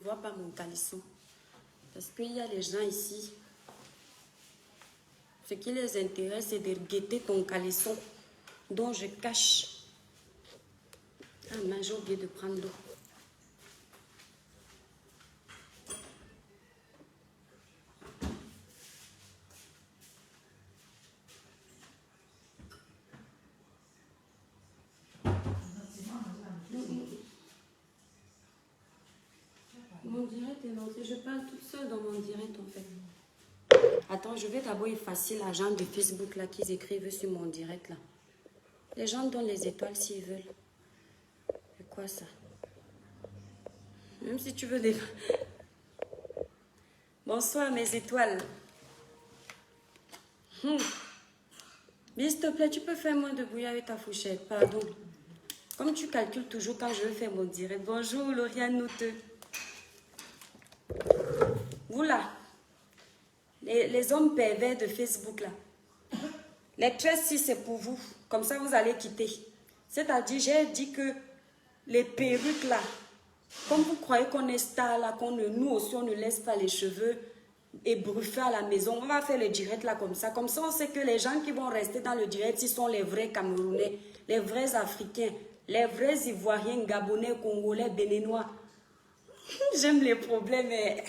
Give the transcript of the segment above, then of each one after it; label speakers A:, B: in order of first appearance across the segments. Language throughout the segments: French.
A: vois pas mon caleçon. Parce qu'il y a les gens ici. Ce qui les intéresse, c'est de guetter ton caleçon dont je cache. Ah, mais j'ai oublié de prendre l'eau. Mon direct est lancé. Je parle toute seule dans mon direct en fait. Attends, je vais d'abord effacer l'agent de Facebook là qu'ils écrivent sur mon direct là. Les gens donnent les étoiles s'ils veulent. C'est quoi ça? Même si tu veux des... Bonsoir mes étoiles. Mais s'il te plaît, tu peux faire moins de bruit avec ta fourchette. Pardon. Comme tu calcules toujours quand je vais faire mon direct. Bonjour Lauriane Nouteux. Vous là, les hommes pervers de Facebook là. Les tresses, si c'est pour vous. Comme ça, vous allez quitter. C'est-à-dire, j'ai dit que les perruques là, comme vous croyez qu'on est star là, nous aussi, on ne laisse pas les cheveux ébruffés à la maison. On va faire le direct là comme ça. Comme ça, on sait que les gens qui vont rester dans le direct, ils sont les vrais Camerounais, les vrais Africains, les vrais Ivoiriens, Gabonais, Congolais, Béninois. J'aime les problèmes, mais...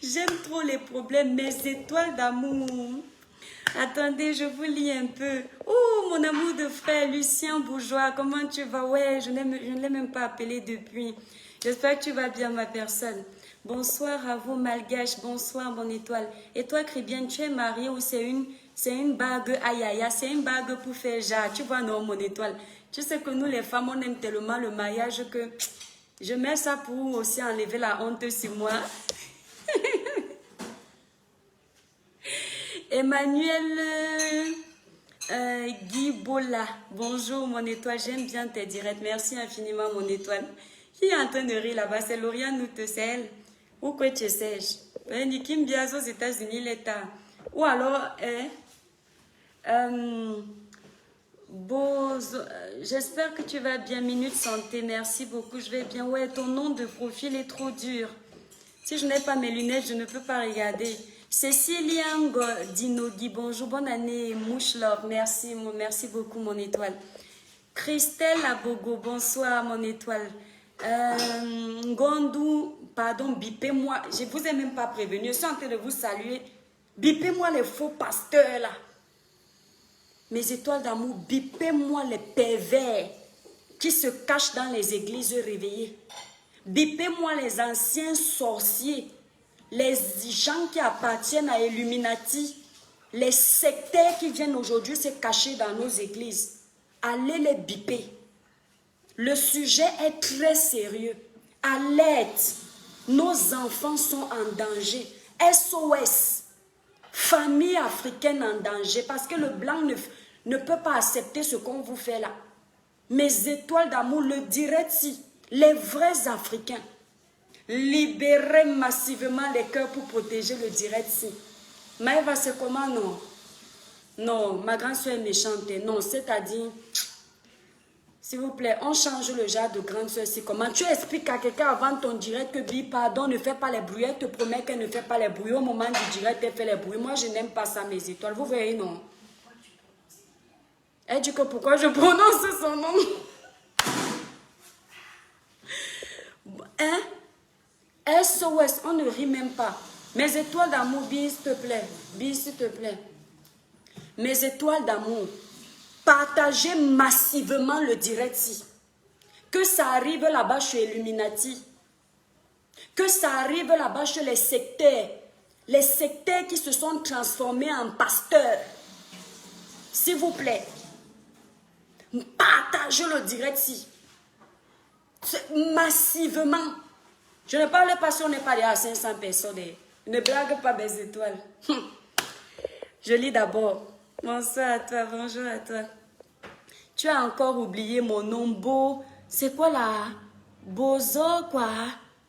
A: J'aime trop les problèmes, mes étoiles d'amour. Attendez, je vous lis un peu. Oh, mon amour de frère, Lucien Bourgeois, comment tu vas? Ouais, je ne l'ai même pas appelé depuis. J'espère que tu vas bien, ma personne. Bonsoir à vous, Malgache. Bonsoir, mon étoile. Et toi, Crébienne, tu es mariée ou c'est une bague aïe, c'est une bague pour faire genre. Tu vois, non, mon étoile. Tu sais que nous, les femmes, on aime tellement le mariage que je mets ça pour aussi enlever la honte sur moi. Emmanuel Guy Bola, bonjour mon étoile, j'aime bien tes directs, merci infiniment mon étoile. Qui est en train de rire là-bas? C'est Lauriane Nouteux, ou quoi tu sais? Kim Biaz aux États-Unis, l'État. Ou alors, j'espère que tu vas bien, Minute Santé, merci beaucoup, je vais bien. Ouais, ton nom de profil est trop dur. Si je n'ai pas mes lunettes, je ne peux pas regarder. Cécilie Dinogui, bonjour, bonne année, Mouchlor, merci beaucoup mon étoile. Christelle Abogo, bonsoir mon étoile. Ngondou, pardon, bipez-moi, je ne vous ai même pas prévenu, je suis en train de vous saluer. Bipez-moi les faux pasteurs là. Mes étoiles d'amour, bipez-moi les pervers qui se cachent dans les églises réveillées. Bipez-moi les anciens sorciers, les gens qui appartiennent à Illuminati, les sectaires qui viennent aujourd'hui se cacher dans nos églises. Allez les biper. Le sujet est très sérieux. Alerte. Nos enfants sont en danger. SOS. Famille africaine en danger parce que le blanc ne peut pas accepter ce qu'on vous fait là. Mes étoiles d'amour le diraient si. Les vrais Africains, libérez massivement les cœurs pour protéger le direct-ci. Maëva, c'est comment non? Non, ma grande soeur est méchante. Non, c'est-à-dire, s'il vous plaît, on change le genre de grande soeur. C'est comment? Tu expliques à quelqu'un avant ton direct que Bi, pardon, ne fait pas les bruits. Elle te promet qu'elle ne fait pas les bruits. Au moment du direct, elle fait les bruits. Moi, je n'aime pas ça, mes étoiles. Vous voyez, non? Elle dit que pourquoi je prononce son nom? Hein? SOS, on ne rit même pas. Mes étoiles d'amour, bis, s'il te plaît. Bis, s'il te plaît. Mes étoiles d'amour, partagez massivement le direct-ci. Que ça arrive là-bas chez Illuminati. Que ça arrive là-bas chez les sectaires. Les sectaires qui se sont transformés en pasteurs. S'il vous plaît. Partagez le direct-ci. Massivement. Je ne parle pas si on n'est pas à 500 personnes. Ne blague pas mes étoiles. Je lis d'abord. Bonsoir à toi, bonjour à toi. Tu as encore oublié mon nom beau. C'est quoi là? Bozo quoi?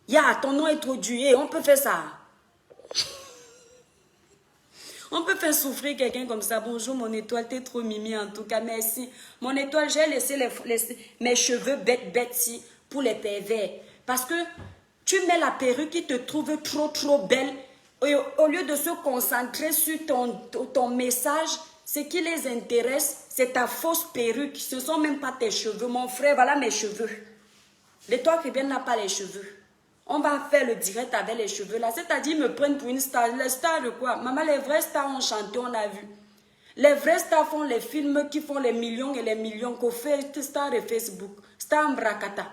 A: Ya, ton nom est trop dur. On peut faire ça. On peut faire souffrir quelqu'un comme ça. Bonjour mon étoile, t'es trop mimi en tout cas, merci. Mon étoile, j'ai laissé mes cheveux bêtes pour les pervers. Parce que tu mets la perruque qui te trouve trop belle. Et au lieu de se concentrer sur ton message, ce qui les intéresse, c'est ta fausse perruque. Ce ne sont même pas tes cheveux. Mon frère, voilà mes cheveux. L'étoile chrétienne n'a pas les cheveux. On va faire le direct avec les cheveux là. C'est-à-dire, ils me prennent pour une star. Les stars de quoi? Maman, les vrais stars ont chanté, on a vu. Les vrais stars font les films qui font les millions et les millions qu'on fait stars de Facebook. Star Mbrakata.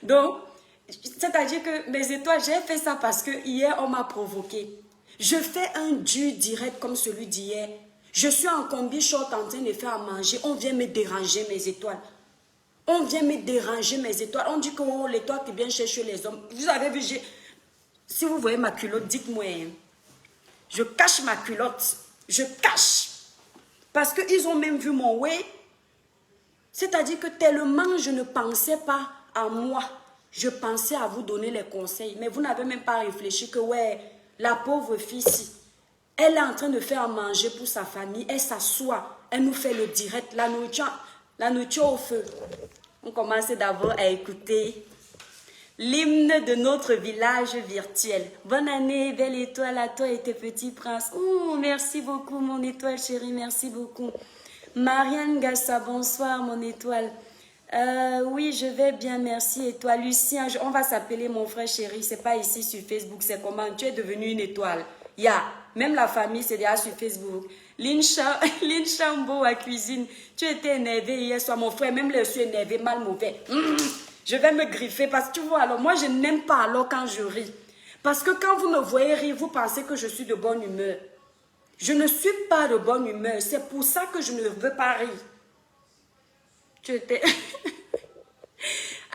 A: Donc, c'est-à-dire que mes étoiles, j'ai fait ça parce que hier, on m'a provoqué. Je fais un dur direct comme celui d'hier. Je suis en combi short en train de faire à manger. On vient me déranger mes étoiles. On vient me déranger mes étoiles. On dit que oh, l'étoile qui vient chercher les hommes. Vous avez vu, si vous voyez ma culotte, dites-moi. Hein. Je cache ma culotte. Je cache. Parce qu'ils ont même vu mon way. C'est-à-dire que tellement je ne pensais pas à moi. Je pensais à vous donner les conseils. Mais vous n'avez même pas réfléchi que ouais, la pauvre fille, si, elle est en train de faire à manger pour sa famille. Elle s'assoit. Elle nous fait le direct. La nourriture au feu. On commence d'abord à écouter l'hymne de notre village virtuel. Bonne année, belle étoile à toi et tes petits princes. Oh, merci beaucoup, mon étoile chérie, merci beaucoup. Marianne Gassa, bonsoir, mon étoile. Oui, je vais bien, merci. Et toi, Lucien, on va s'appeler mon frère chéri. C'est pas ici sur Facebook, c'est comment? Tu es devenu une étoile. Même la famille, c'est déjà sur Facebook. Lynn Chambo à cuisine. Tu étais énervé hier soir, mon frère. Même le suis énervé, mal mauvais. Je vais me griffer parce que tu vois, alors moi, je n'aime pas alors quand je ris. Parce que quand vous me voyez rire, vous pensez que je suis de bonne humeur. Je ne suis pas de bonne humeur. C'est pour ça que je ne veux pas rire. Tu étais...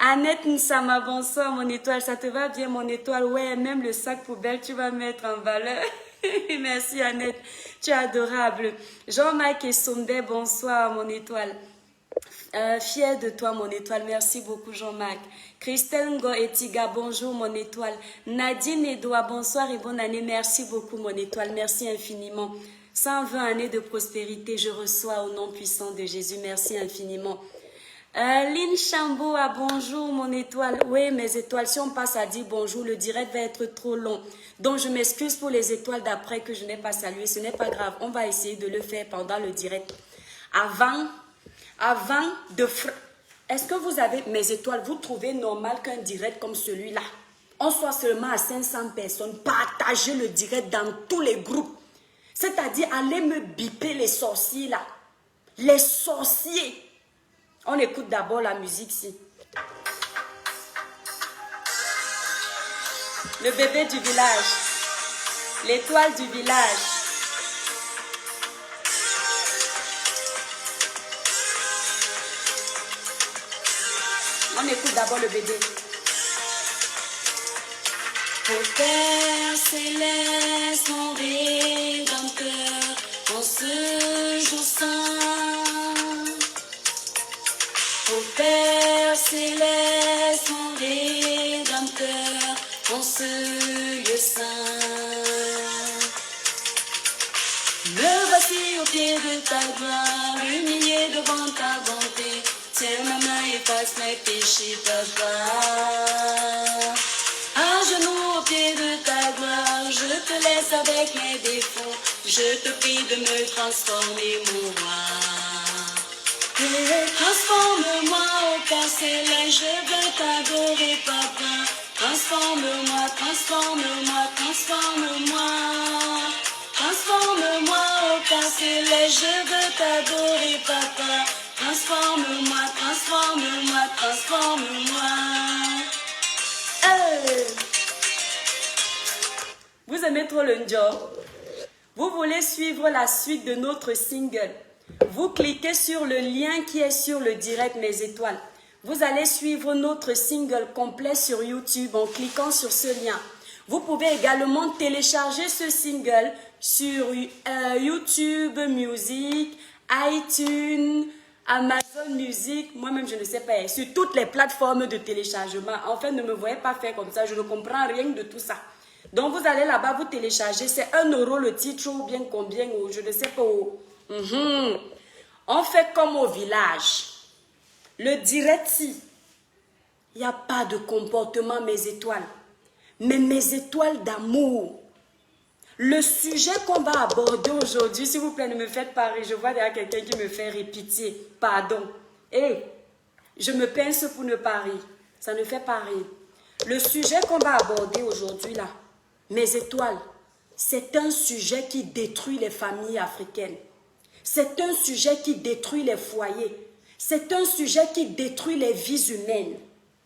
A: Annette Nsama, bonsoir mon étoile. Ça te va bien mon étoile? Ouais, même le sac poubelle, tu vas mettre en valeur. Merci Annette, tu es adorable. Jean-Marc et Sondé, bonsoir mon étoile. Fier de toi mon étoile, merci beaucoup Jean-Marc. Christelle Ngo Etiga, bonjour mon étoile. Nadine Edoua, bonsoir et bonne année, merci beaucoup mon étoile, merci infiniment. 120 années de prospérité, je reçois au nom puissant de Jésus, merci infiniment. Lynn Chamboa, bonjour mon étoile. Oui, mes étoiles, si on passe à dire bonjour, le direct va être trop long. Donc, je m'excuse pour les étoiles d'après que je n'ai pas salué. Ce n'est pas grave, on va essayer de le faire pendant le direct. Avant de... Est-ce que vous avez, mes étoiles, vous trouvez normal qu'un direct comme celui-là, on soit seulement à 500 personnes, partagez le direct dans tous les groupes. C'est-à-dire, allez me biper les sorciers là. Les sorciers. On écoute d'abord la musique ici. Le bébé du village. L'étoile du village. On écoute d'abord le bébé. Ô Père céleste, mon Rédempteur, en ce jour saint. Ô Père céleste, mon Rédempteur, en ce lieu saint. Me voici au pied de ta gloire, humilié devant ta bonté. Tiens ma main, efface mes péchés, papa. À genoux au pied de ta gloire, je te laisse avec mes défauts. Je te prie de me transformer, mon roi. Transforme-moi au Père céleste, je veux t'adorer, papa. Transforme-moi, transforme-moi, transforme-moi. Transforme-moi au Père céleste, je veux t'adorer, papa. Transforme-moi, transforme-moi, transforme-moi. Hey! Vous aimez trop le job? Vous voulez suivre la suite de notre single? Vous cliquez sur le lien qui est sur le direct Mes Étoiles. Vous allez suivre notre single complet sur YouTube en cliquant sur ce lien. Vous pouvez également télécharger ce single sur YouTube Music, iTunes, Amazon Music, moi-même je ne sais pas, sur toutes les plateformes de téléchargement. En fait, ne me voyez pas faire comme ça, je ne comprends rien de tout ça. Donc, vous allez là-bas, vous téléchargez. C'est 1 euro le titre ou bien combien, ou je ne sais pas où. On fait comme au village. Le direct-ci. Il n'y a pas de comportement, mes étoiles. Mais mes étoiles d'amour. Le sujet qu'on va aborder aujourd'hui, s'il vous plaît, ne me faites pas rire. Je vois derrière quelqu'un qui me fait répéter. Pardon. Je me pince pour ne pas rire. Ça ne fait pas rire. Le sujet qu'on va aborder aujourd'hui, là, mes étoiles, c'est un sujet qui détruit les familles africaines. C'est un sujet qui détruit les foyers. C'est un sujet qui détruit les vies humaines.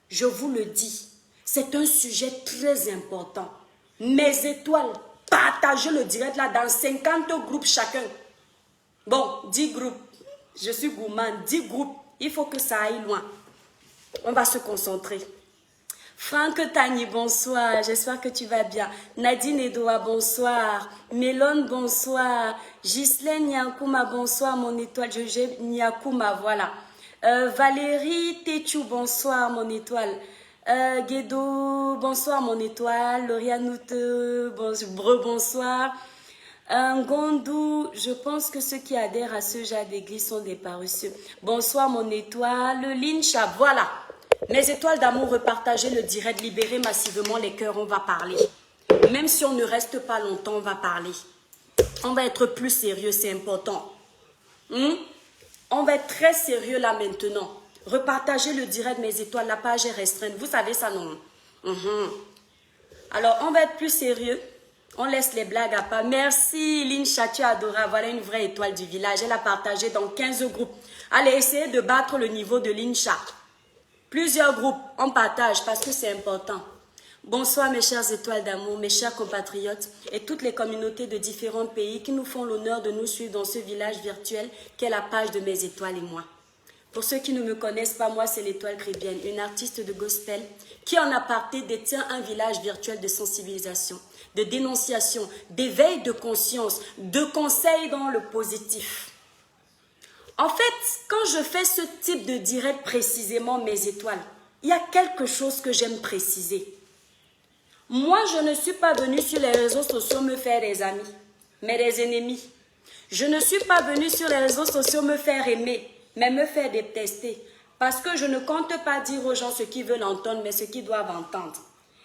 A: Je vous le dis, c'est un sujet très important. Mes étoiles, partagez le direct là dans 50 groupes chacun. Bon, 10 groupes. Je suis gourmand, 10 groupes. Il faut que ça aille loin. On va se concentrer. Franck Tani, bonsoir. J'espère que tu vas bien. Nadine Edoa, bonsoir. Mélone, bonsoir. Ghislaine Nyakouma, bonsoir, mon étoile. Je Nyakouma, voilà. Valérie Téchou, bonsoir, mon étoile. Guédo, bonsoir, mon étoile. Laurianoute, bonsoir. Gondou, je pense que ceux qui adhèrent à ce genre d'église sont des paresseux. Bonsoir, mon étoile. Lincha, voilà. Mes étoiles d'amour, repartagez le direct, libérez massivement les cœurs, on va parler. Même si on ne reste pas longtemps, on va parler. On va être plus sérieux, c'est important. On va être très sérieux là maintenant. Repartagez le direct, mes étoiles, la page est restreinte. Vous savez ça, non? Alors, on va être plus sérieux. On laisse les blagues à part. Merci, Lynn Chatu Adora. Voilà une vraie étoile du village. Elle a partagé dans 15 groupes. Allez, essayez de battre le niveau de Lynn Chat. Plusieurs groupes, on partage parce que c'est important. Bonsoir mes chères étoiles d'amour, mes chers compatriotes et toutes les communautés de différents pays qui nous font l'honneur de nous suivre dans ce village virtuel qu'est la page de mes étoiles et moi. Pour ceux qui ne me connaissent pas, moi c'est l'étoile chrétienne, une artiste de gospel qui en aparté détient un village virtuel de sensibilisation, de dénonciation, d'éveil de conscience, de conseils dans le positif. En fait, quand je fais ce type de direct précisément, mes étoiles, il y a quelque chose que j'aime préciser. Moi, je ne suis pas venue sur les réseaux sociaux me faire des amis, mais des ennemis. Je ne suis pas venue sur les réseaux sociaux me faire aimer, mais me faire détester. Parce que je ne compte pas dire aux gens ce qu'ils veulent entendre, mais ce qu'ils doivent entendre.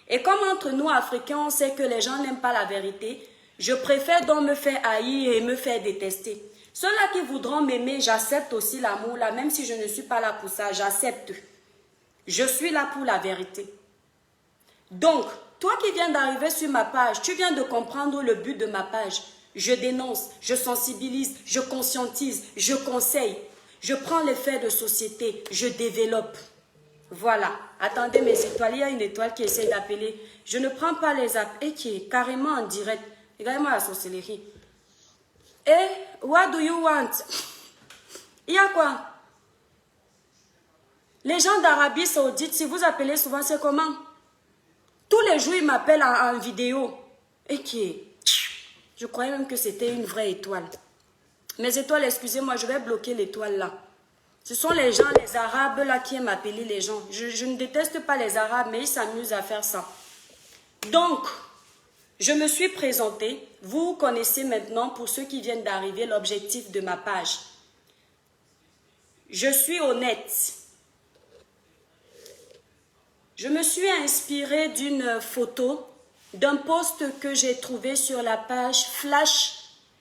A: Et comme entre nous, Africains, on sait que les gens n'aiment pas la vérité, je préfère donc me faire haïr et me faire détester. Ceux-là qui voudront m'aimer, j'accepte aussi l'amour, là, même si je ne suis pas là pour ça, j'accepte. Je suis là pour la vérité. Donc, toi qui viens d'arriver sur ma page, tu viens de comprendre le but de ma page. Je dénonce, je sensibilise, je conscientise, je conseille. Je prends les faits de société, je développe. Voilà. Attendez mes étoiles, il y a une étoile qui essaie d'appeler. Je ne prends pas les appels et qui est carrément en direct. Regardez-moi la sorcellerie. What do you want? Il y a quoi? Les gens d'Arabie Saoudite, si vous appelez souvent, c'est comment? Tous les jours, ils m'appellent en vidéo. Et qui est? Je croyais même que c'était une vraie étoile. Mes étoiles, excusez-moi, je vais bloquer l'étoile là. Ce sont les gens, les Arabes là qui aiment appeler les gens. Je ne déteste pas les Arabes, mais ils s'amusent à faire ça. Donc, je me suis présentée. Vous connaissez maintenant, pour ceux qui viennent d'arriver, l'objectif de ma page. Je suis honnête. Je me suis inspirée d'une photo, d'un post que j'ai trouvé sur la page Flash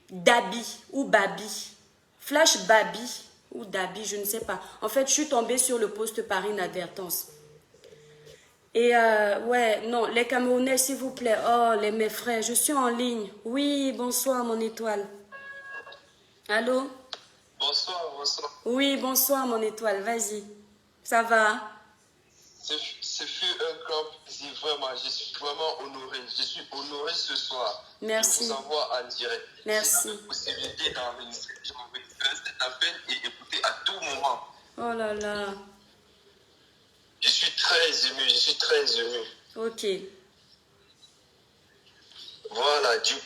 A: Dabi ou Babi. Flash Babi ou Dabi, je ne sais pas. En fait, je suis tombée sur le post par inadvertance. Et ouais, non, les Camerounais, s'il vous plaît. Oh, mes frères, je suis en ligne. Oui, bonsoir, mon étoile. Allô?
B: Bonsoir, bonsoir.
A: Oui, bonsoir, mon étoile. Vas-y. Ça va?
B: Ce fut un grand plaisir, vraiment. Je suis vraiment honoré. Je suis honoré ce soir.
A: Merci.
B: Je vous envoie en direct.
A: Merci.
B: J'ai la possibilité d'enregistrer. Je m'enregistrerai cet appel et écouter à tout moment.
A: Oh là là.
B: Je suis très ému, je suis très ému.
A: Ok.
B: Voilà, du coup,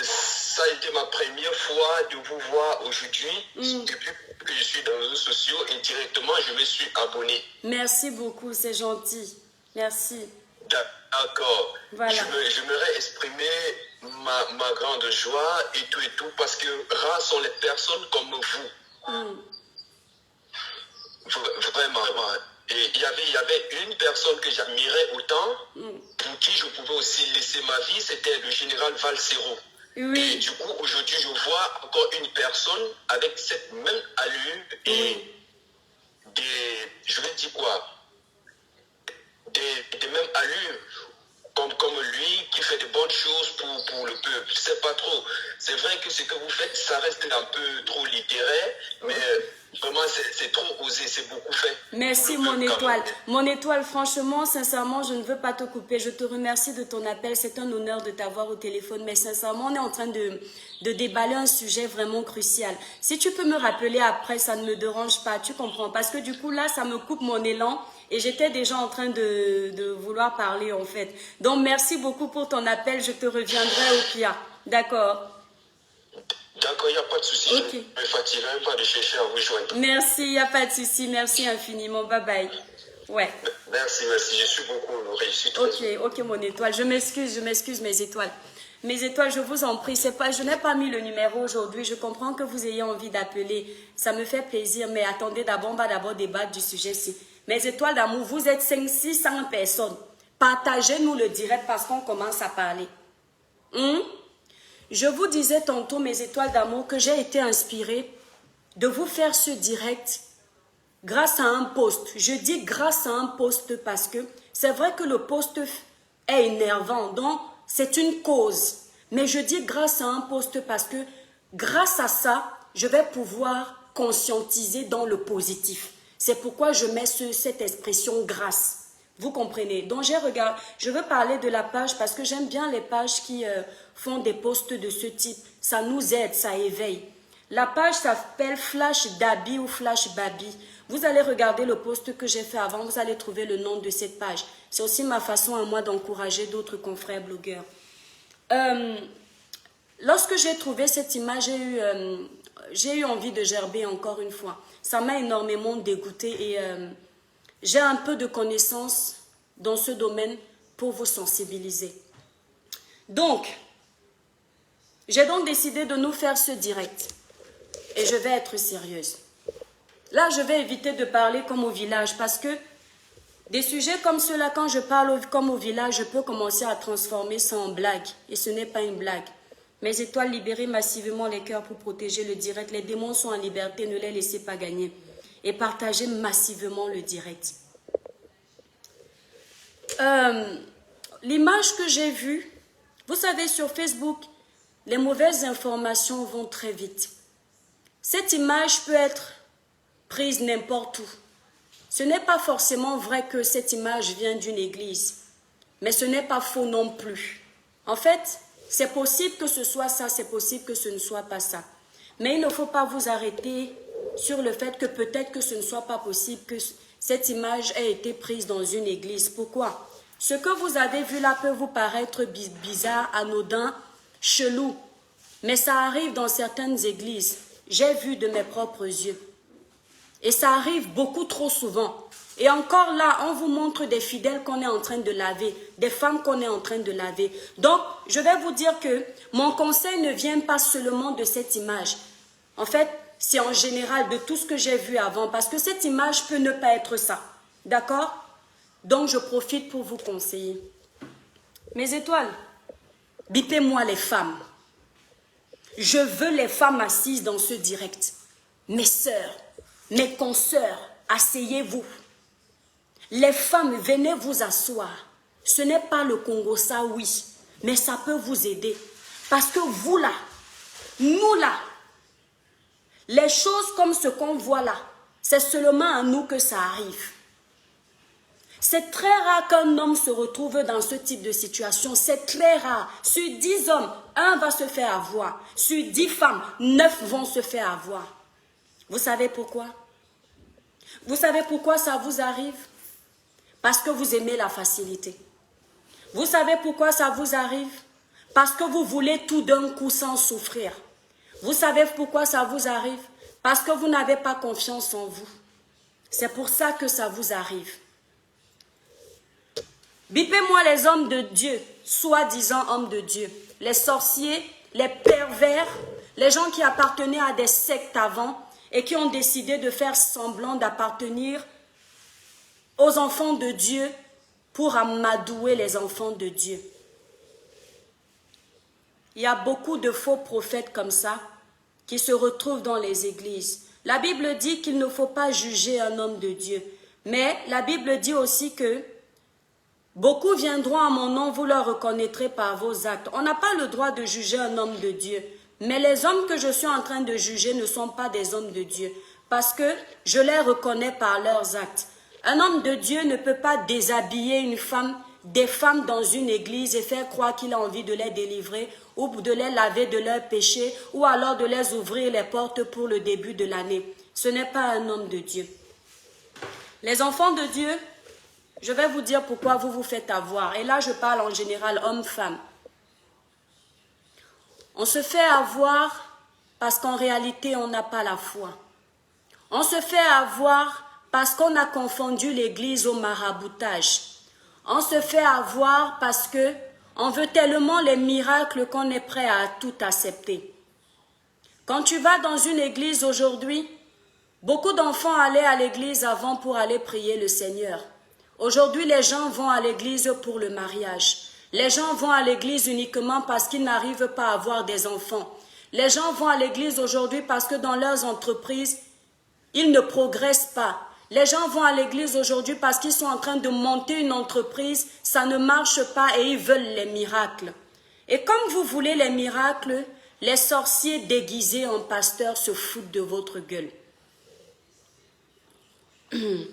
B: ça a été ma première fois de vous voir aujourd'hui. Depuis que je suis dans les réseaux sociaux et directement, je me suis abonné.
A: Merci beaucoup, c'est gentil. Merci.
B: D'accord.
A: Voilà.
B: J'aimerais exprimer ma grande joie et tout, parce que rares sont les personnes comme vous. Vraiment. Et il y avait une personne que j'admirais autant, pour qui je pouvais aussi laisser ma vie, c'était le général Valsero.
A: Oui.
B: Et du coup, aujourd'hui, je vois encore une personne avec cette même allure et je vais dire quoi, des mêmes allures comme lui, qui fait de bonnes choses pour le peuple. Je sais pas trop. C'est vrai que ce que vous faites, ça reste un peu trop littéraire, mais vraiment, c'est trop osé, c'est beaucoup fait.
A: Merci mon étoile. Mon étoile, franchement, sincèrement, je ne veux pas te couper. Je te remercie de ton appel. C'est un honneur de t'avoir au téléphone. Mais sincèrement, on est en train de déballer un sujet vraiment crucial. Si tu peux me rappeler après, ça ne me dérange pas. Tu comprends? Parce que du coup, là, ça me coupe mon élan. Et j'étais déjà en train de vouloir parler, en fait. Donc, merci beaucoup pour ton appel. Je te reviendrai au pire. D'accord?
B: D'accord, il n'y a pas de souci.
A: Ok.
B: Je ne me fatigue même pas de chercher à vous joindre.
A: Merci, il n'y a pas de souci. Merci infiniment. Bye bye. Ouais.
B: Merci. Je suis beaucoup honoré. Je suis très
A: Ok, mon étoile. Je m'excuse mes étoiles. Mes étoiles, je vous en prie, je n'ai pas mis le numéro aujourd'hui. Je comprends que vous ayez envie d'appeler. Ça me fait plaisir, mais attendez d'abord, on va d'abord débattre du sujet-ci. Mes étoiles d'amour, vous êtes 500-600 personnes. Partagez-nous le direct parce qu'on commence à parler. Je vous disais tantôt, mes étoiles d'amour, que j'ai été inspirée de vous faire ce direct grâce à un post. Je dis grâce à un post parce que c'est vrai que le post est énervant, donc c'est une cause. Mais je dis grâce à un post parce que grâce à ça, je vais pouvoir conscientiser dans le positif. C'est pourquoi je mets cette expression grâce. Vous comprenez? Donc je veux parler de la page parce que j'aime bien les pages qui font des posts de ce type. Ça nous aide, ça éveille. La page s'appelle Flash Dabi ou Flash Babi. Vous allez regarder le post que j'ai fait avant, vous allez trouver le nom de cette page. C'est aussi ma façon à moi d'encourager d'autres confrères blogueurs. Lorsque j'ai trouvé cette image, j'ai eu envie de gerber encore une fois. Ça m'a énormément dégoûtée et j'ai un peu de connaissances dans ce domaine pour vous sensibiliser. Donc, j'ai donc décidé de nous faire ce direct. Et je vais être sérieuse. Là, je vais éviter de parler comme au village parce que des sujets comme ceux-là, quand je parle comme au village, je peux commencer à transformer ça en blague. Et ce n'est pas une blague. Mes étoiles, libérez massivement les cœurs pour protéger le direct. Les démons sont en liberté, ne les laissez pas gagner. Et partagez massivement le direct. L'image que j'ai vue, vous savez, sur Facebook, les mauvaises informations vont très vite. Cette image peut être prise n'importe où. Ce n'est pas forcément vrai que cette image vient d'une église, mais ce n'est pas faux non plus. En fait, c'est possible que ce soit ça, c'est possible que ce ne soit pas ça. Mais il ne faut pas vous arrêter sur le fait que peut-être que ce ne soit pas possible que cette image ait été prise dans une église. Pourquoi? Ce que vous avez vu là peut vous paraître bizarre, anodin, chelou, mais ça arrive dans certaines églises. J'ai vu de mes propres yeux. Et ça arrive beaucoup trop souvent. Et encore là, on vous montre des fidèles qu'on est en train de laver, des femmes qu'on est en train de laver. Donc, je vais vous dire que mon conseil ne vient pas seulement de cette image. En fait, c'est en général de tout ce que j'ai vu avant, parce que cette image peut ne pas être ça. D'accord? Donc, je profite pour vous conseiller. Mes étoiles, bipez-moi les femmes. Je veux les femmes assises dans ce direct. Mes sœurs, mes consoeurs, asseyez-vous. Les femmes, venez vous asseoir. Ce n'est pas le Congo, ça oui, mais ça peut vous aider. Parce que vous là, nous là, les choses comme ce qu'on voit là, c'est seulement à nous que ça arrive. C'est très rare qu'un homme se retrouve dans ce type de situation. C'est très rare. Sur 10 hommes, 1 va se faire avoir. Sur 10 femmes, 9 vont se faire avoir. Vous savez pourquoi? Vous savez pourquoi ça vous arrive? Parce que vous aimez la facilité. Vous savez pourquoi ça vous arrive? Parce que vous voulez tout d'un coup sans souffrir. Vous savez pourquoi ça vous arrive? Parce que vous n'avez pas confiance en vous. C'est pour ça que ça vous arrive. Bipez-moi les hommes de Dieu, soi-disant hommes de Dieu. Les sorciers, les pervers, les gens qui appartenaient à des sectes avant et qui ont décidé de faire semblant d'appartenir aux enfants de Dieu pour amadouer les enfants de Dieu. Il y a beaucoup de faux prophètes comme ça qui se retrouvent dans les églises. La Bible dit qu'il ne faut pas juger un homme de Dieu. Mais la Bible dit aussi que beaucoup viendront à mon nom, vous leur reconnaîtrez par vos actes. On n'a pas le droit de juger un homme de Dieu. Mais les hommes que je suis en train de juger ne sont pas des hommes de Dieu. Parce que je les reconnais par leurs actes. Un homme de Dieu ne peut pas déshabiller une femme, des femmes dans une église et faire croire qu'il a envie de les délivrer ou de les laver de leurs péchés ou alors de les ouvrir les portes pour le début de l'année. Ce n'est pas un homme de Dieu. Les enfants de Dieu, je vais vous dire pourquoi vous vous faites avoir. Et là, je parle en général homme-femme. On se fait avoir parce qu'en réalité, on n'a pas la foi. On se fait avoir parce qu'on a confondu l'église au maraboutage. On se fait avoir parce que on veut tellement les miracles qu'on est prêt à tout accepter. Quand tu vas dans une église aujourd'hui, beaucoup d'enfants allaient à l'église avant pour aller prier le Seigneur. Aujourd'hui, les gens vont à l'église pour le mariage. Les gens vont à l'église uniquement parce qu'ils n'arrivent pas à avoir des enfants. Les gens vont à l'église aujourd'hui parce que dans leurs entreprises, ils ne progressent pas. Les gens vont à l'église aujourd'hui parce qu'ils sont en train de monter une entreprise, ça ne marche pas et ils veulent les miracles. Et comme vous voulez les miracles, les sorciers déguisés en pasteurs se foutent de votre gueule. Il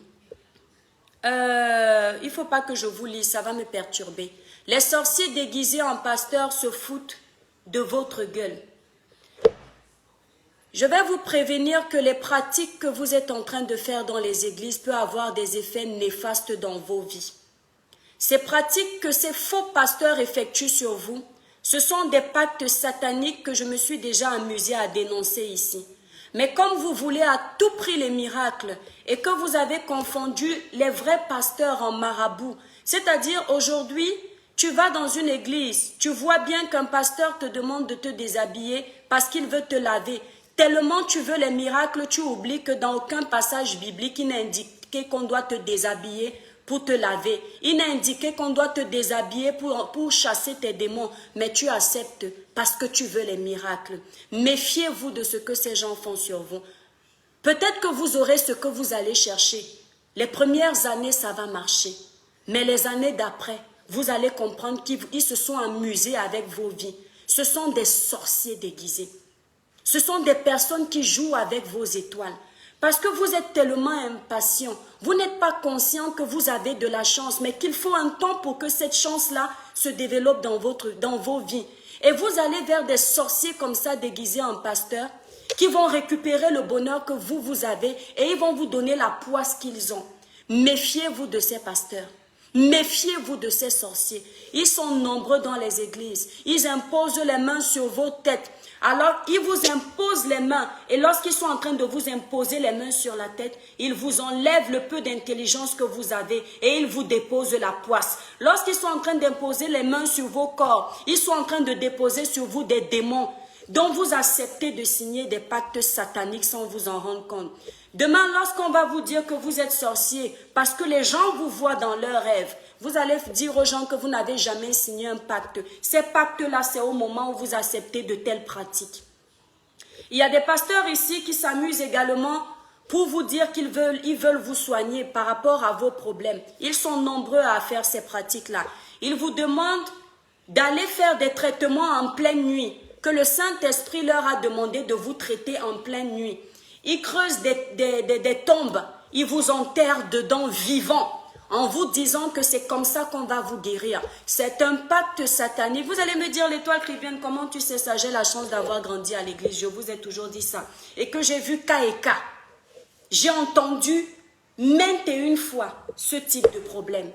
A: ne faut pas que je vous lise, ça va me perturber. Les sorciers déguisés en pasteurs se foutent de votre gueule. Je vais vous prévenir que les pratiques que vous êtes en train de faire dans les églises peuvent avoir des effets néfastes dans vos vies. Ces pratiques que ces faux pasteurs effectuent sur vous, ce sont des pactes sataniques que je me suis déjà amusée à dénoncer ici. Mais comme vous voulez à tout prix les miracles et que vous avez confondu les vrais pasteurs en marabouts, c'est-à-dire aujourd'hui, tu vas dans une église, tu vois bien qu'un pasteur te demande de te déshabiller parce qu'il veut te laver. Tellement tu veux les miracles, tu oublies que dans aucun passage biblique, il n'est indiqué qu'on doit te déshabiller pour te laver. Il n'est indiqué qu'on doit te déshabiller pour chasser tes démons. Mais tu acceptes parce que tu veux les miracles. Méfiez-vous de ce que ces gens font sur vous. Peut-être que vous aurez ce que vous allez chercher. Les premières années, ça va marcher. Mais les années d'après, vous allez comprendre qu'ils se sont amusés avec vos vies. Ce sont des sorciers déguisés. Ce sont des personnes qui jouent avec vos étoiles. Parce que vous êtes tellement impatient. Vous n'êtes pas conscient que vous avez de la chance, mais qu'il faut un temps pour que cette chance-là se développe dans vos vies. Et vous allez vers des sorciers comme ça déguisés en pasteurs qui vont récupérer le bonheur que vous avez et ils vont vous donner la poisse qu'ils ont. Méfiez-vous de ces pasteurs. Méfiez-vous de ces sorciers. Ils sont nombreux dans les églises. Ils imposent les mains sur vos têtes. Alors, ils vous imposent les mains. Et lorsqu'ils sont en train de vous imposer les mains sur la tête, ils vous enlèvent le peu d'intelligence que vous avez et ils vous déposent la poisse. Lorsqu'ils sont en train d'imposer les mains sur vos corps, ils sont en train de déposer sur vous des démons dont vous acceptez de signer des pactes sataniques sans vous en rendre compte. Demain, lorsqu'on va vous dire que vous êtes sorcier, parce que les gens vous voient dans leurs rêves, vous allez dire aux gens que vous n'avez jamais signé un pacte. Ces pactes-là, c'est au moment où vous acceptez de telles pratiques. Il y a des pasteurs ici qui s'amusent également pour vous dire qu'ils veulent vous soigner par rapport à vos problèmes. Ils sont nombreux à faire ces pratiques-là. Ils vous demandent d'aller faire des traitements en pleine nuit, que le Saint-Esprit leur a demandé de vous traiter en pleine nuit. Ils creusent des tombes, ils vous enterrent dedans vivants, en vous disant que c'est comme ça qu'on va vous guérir. C'est un pacte satanique. Vous allez me dire, l'étoile chrétienne, comment tu sais ça? J'ai la chance d'avoir grandi à l'église, je vous ai toujours dit ça. Et que j'ai vu cas et cas. J'ai entendu maintes et une fois ce type de problème.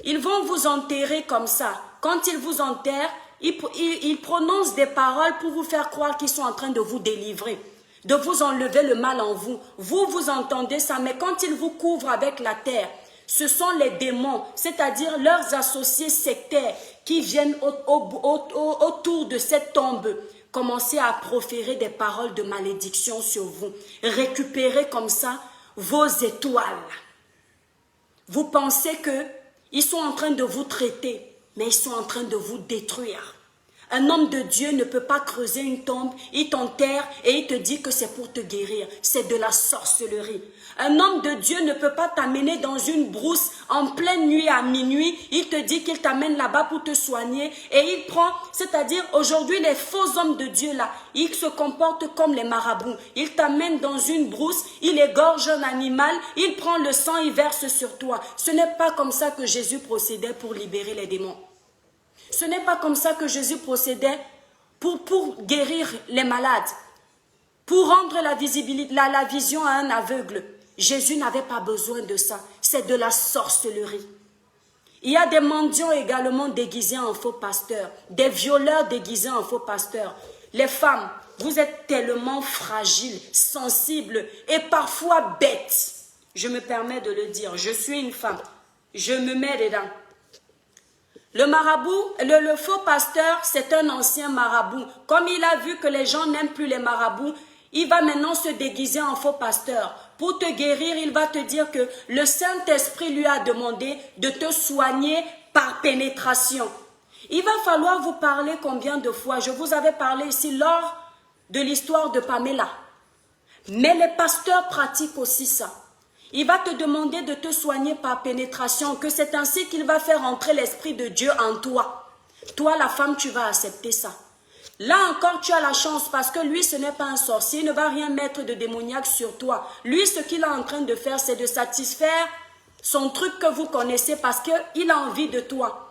A: Ils vont vous enterrer comme ça. Quand ils vous enterrent, ils prononcent des paroles pour vous faire croire qu'ils sont en train de vous délivrer, de vous enlever le mal en vous. Vous entendez ça, mais quand ils vous couvrent avec la terre, Ce sont les démons, c'est-à-dire leurs associés sectaires qui viennent autour de cette tombe. Commencez à proférer des paroles de malédiction sur vous. Récupérez comme ça vos étoiles. Vous pensez qu'ils sont en train de vous traiter, mais ils sont en train de vous détruire. Un homme de Dieu ne peut pas creuser une tombe, il t'enterre et il te dit que c'est pour te guérir. C'est de la sorcellerie. Un homme de Dieu ne peut pas t'amener dans une brousse en pleine nuit à minuit. Il te dit qu'il t'amène là-bas pour te soigner et il prend, c'est-à-dire aujourd'hui les faux hommes de Dieu là, ils se comportent comme les marabouts. Il t'amène dans une brousse, il égorge un animal, il prend le sang, il verse sur toi. Ce n'est pas comme ça que Jésus procédait pour libérer les démons. Ce n'est pas comme ça que Jésus procédait pour guérir les malades, pour rendre la vision à un aveugle. Jésus n'avait pas besoin de ça. C'est de la sorcellerie. Il y a des mendiants également déguisés en faux pasteurs, des violeurs déguisés en faux pasteurs. Les femmes, vous êtes tellement fragiles, sensibles et parfois bêtes. Je me permets de le dire, je suis une femme, je me mets dedans. Le marabout, le faux pasteur, c'est un ancien marabout. Comme il a vu que les gens n'aiment plus les marabouts, il va maintenant se déguiser en faux pasteur. Pour te guérir, il va te dire que le Saint-Esprit lui a demandé de te soigner par pénétration. Il va falloir vous parler combien de fois? Je vous avais parlé ici lors de l'histoire de Pamela. Mais les pasteurs pratiquent aussi ça. Il va te demander de te soigner par pénétration, que c'est ainsi qu'il va faire entrer l'Esprit de Dieu en toi. Toi, la femme, tu vas accepter ça. Là encore, tu as la chance parce que lui, ce n'est pas un sorcier, il ne va rien mettre de démoniaque sur toi. Lui, ce qu'il est en train de faire, c'est de satisfaire son truc que vous connaissez parce qu'il a envie de toi.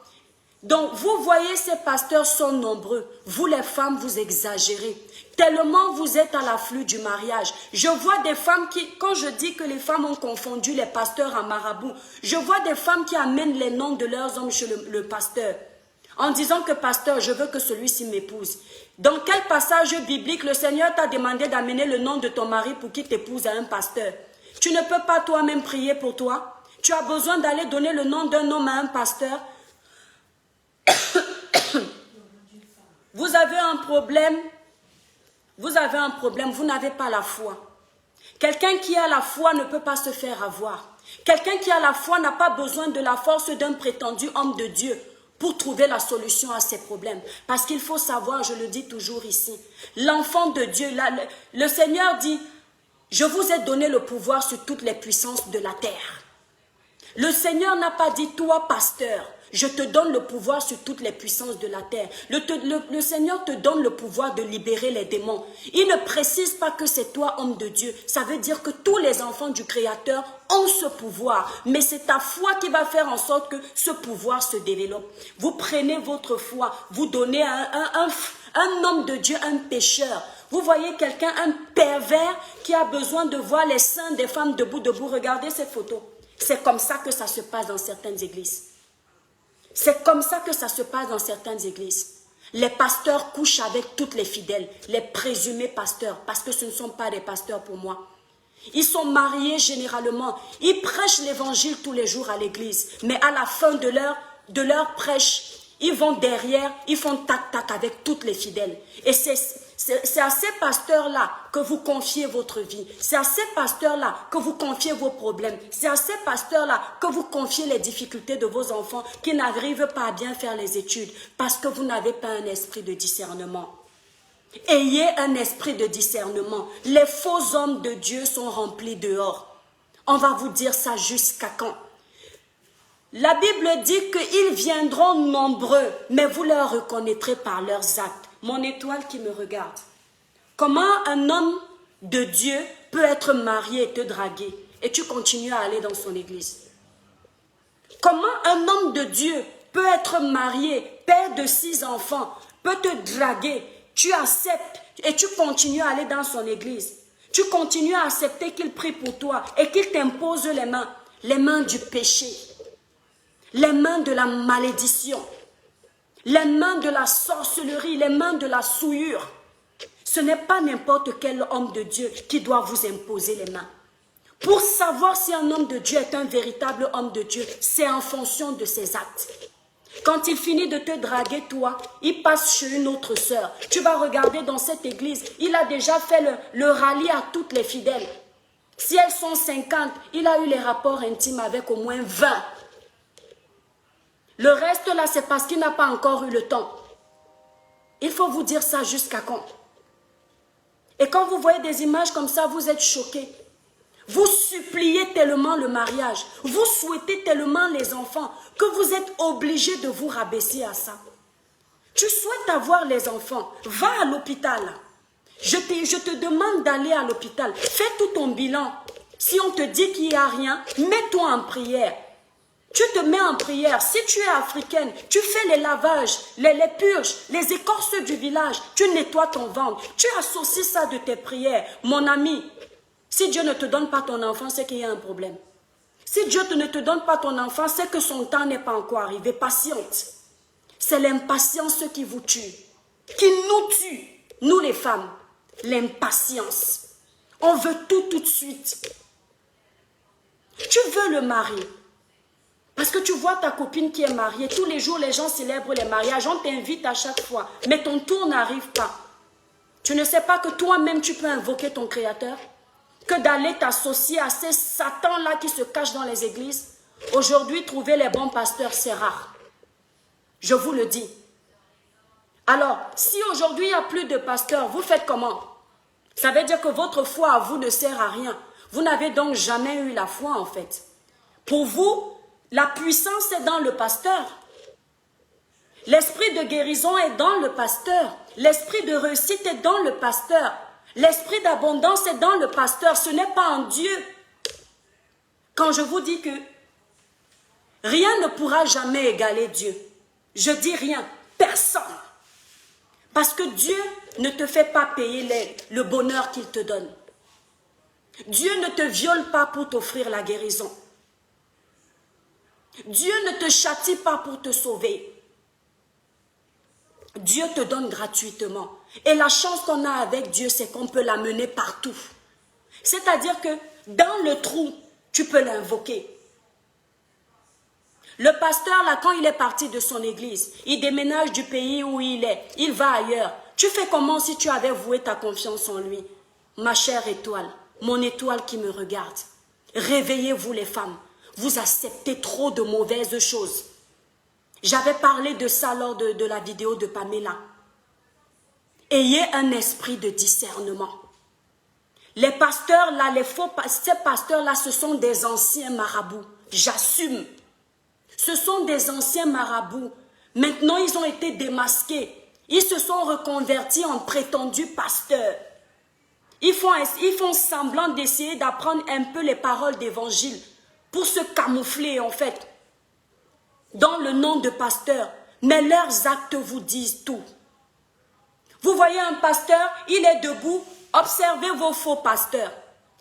A: Donc, vous voyez, ces pasteurs sont nombreux. Vous, les femmes, vous exagérez. Tellement vous êtes à l'afflux du mariage. Je vois des femmes qui, quand je dis que les femmes ont confondu les pasteurs en marabout, je vois des femmes qui amènent les noms de leurs hommes chez le pasteur. En disant que pasteur, je veux que celui-ci m'épouse. Dans quel passage biblique le Seigneur t'a demandé d'amener le nom de ton mari pour qu'il t'épouse à un pasteur? Tu ne peux pas toi-même prier pour toi? Tu as besoin d'aller donner le nom d'un homme à un pasteur? Vous avez un problème, vous n'avez pas la foi. Quelqu'un qui a la foi ne peut pas se faire avoir. Quelqu'un qui a la foi n'a pas besoin de la force d'un prétendu homme de Dieu pour trouver la solution à ses problèmes. Parce qu'il faut savoir, je le dis toujours ici, l'enfant de Dieu, là, le Seigneur dit, je vous ai donné le pouvoir sur toutes les puissances de la terre. Le Seigneur n'a pas dit, toi pasteur, je te donne le pouvoir sur toutes les puissances de la terre. Le Seigneur te donne le pouvoir de libérer les démons. Il ne précise pas que c'est toi, homme de Dieu. Ça veut dire que tous les enfants du Créateur ont ce pouvoir. Mais c'est ta foi qui va faire en sorte que ce pouvoir se développe. Vous prenez votre foi, vous donnez à un homme de Dieu, un pécheur. Vous voyez quelqu'un, un pervers qui a besoin de voir les seins des femmes debout. Regardez cette photo. C'est comme ça que ça se passe dans certaines églises. C'est comme ça que ça se passe dans certaines églises. Les pasteurs couchent avec toutes les fidèles, les présumés pasteurs, parce que ce ne sont pas des pasteurs pour moi. Ils sont mariés généralement. Ils prêchent l'évangile tous les jours à l'église. Mais à la fin de leur prêche, ils vont derrière, ils font tac-tac avec toutes les fidèles. Et c'est à ces pasteurs-là que vous confiez votre vie. C'est à ces pasteurs-là que vous confiez vos problèmes. C'est à ces pasteurs-là que vous confiez les difficultés de vos enfants qui n'arrivent pas à bien faire les études parce que vous n'avez pas un esprit de discernement. Ayez un esprit de discernement. Les faux hommes de Dieu sont remplis dehors. On va vous dire ça jusqu'à quand? La Bible dit qu'ils viendront nombreux, mais vous les reconnaîtrez par leurs actes. Mon étoile qui me regarde. Comment un homme de Dieu peut être marié et te draguer et tu continues à aller dans son église? Comment un homme de Dieu peut être marié, père de 6 enfants, peut te draguer, tu acceptes et tu continues à aller dans son église? Tu continues à accepter qu'il prie pour toi et qu'il t'impose les mains du péché, les mains de la malédiction, les mains de la sorcellerie, les mains de la souillure. Ce n'est pas n'importe quel homme de Dieu qui doit vous imposer les mains. Pour savoir si un homme de Dieu est un véritable homme de Dieu, c'est en fonction de ses actes. Quand il finit de te draguer, toi, il passe chez une autre sœur. Tu vas regarder dans cette église, il a déjà fait le rallye à toutes les fidèles. Si elles sont 50, il a eu les rapports intimes avec au moins 20. Le reste là, c'est parce qu'il n'a pas encore eu le temps. Il faut vous dire ça jusqu'à quand? Et quand vous voyez des images comme ça, vous êtes choqués. Vous suppliez tellement le mariage, vous souhaitez tellement les enfants que vous êtes obligés de vous rabaisser à ça. Tu souhaites avoir les enfants, va à l'hôpital. Je te demande d'aller à l'hôpital, fais tout ton bilan. Si on te dit qu'il n'y a rien, mets-toi en prière. Tu te mets en prière. Si tu es africaine, tu fais les lavages, les purges, les écorces du village. Tu nettoies ton ventre. Tu associes ça de tes prières. Mon ami, si Dieu ne te donne pas ton enfant, c'est qu'il y a un problème. Si Dieu ne te donne pas ton enfant, c'est que son temps n'est pas encore arrivé. Patiente. C'est l'impatience qui vous tue, qui nous tue, nous les femmes. L'impatience. On veut tout de suite. Tu veux le mari. Parce que tu vois ta copine qui est mariée, tous les jours les gens célèbrent les mariages, on t'invite à chaque fois, mais ton tour n'arrive pas. Tu ne sais pas que toi-même tu peux invoquer ton Créateur? Que d'aller t'associer à ces satans-là qui se cachent dans les églises? Aujourd'hui, trouver les bons pasteurs, c'est rare. Je vous le dis. Alors, si aujourd'hui il n'y a plus de pasteurs, vous faites comment? Ça veut dire que votre foi à vous ne sert à rien. Vous n'avez donc jamais eu la foi en fait. Pour vous, la puissance est dans le pasteur. L'esprit de guérison est dans le pasteur. L'esprit de réussite est dans le pasteur. L'esprit d'abondance est dans le pasteur. Ce n'est pas en Dieu. Quand je vous dis que rien ne pourra jamais égaler Dieu, je dis rien, personne. Parce que Dieu ne te fait pas payer le bonheur qu'il te donne. Dieu ne te viole pas pour t'offrir la guérison. Dieu ne te châtie pas pour te sauver. Dieu te donne gratuitement. Et la chance qu'on a avec Dieu, c'est qu'on peut l'amener partout. C'est-à-dire que dans le trou, tu peux l'invoquer. Le pasteur, là, quand il est parti de son église, il déménage du pays où il est, il va ailleurs. Tu fais comment si tu avais voué ta confiance en lui? Ma chère étoile, mon étoile qui me regarde, réveillez-vous les femmes. Vous acceptez trop de mauvaises choses. J'avais parlé de ça lors de la vidéo de Pamela. Ayez un esprit de discernement. Les pasteurs là, ces pasteurs là, ce sont des anciens marabouts. J'assume. Ce sont des anciens marabouts. Maintenant, ils ont été démasqués. Ils se sont reconvertis en prétendus pasteurs. Ils font semblant d'essayer d'apprendre un peu les paroles d'évangile pour se camoufler en fait dans le nom de pasteur. Mais leurs actes vous disent tout. Vous voyez un pasteur, il est debout, observez vos faux pasteurs.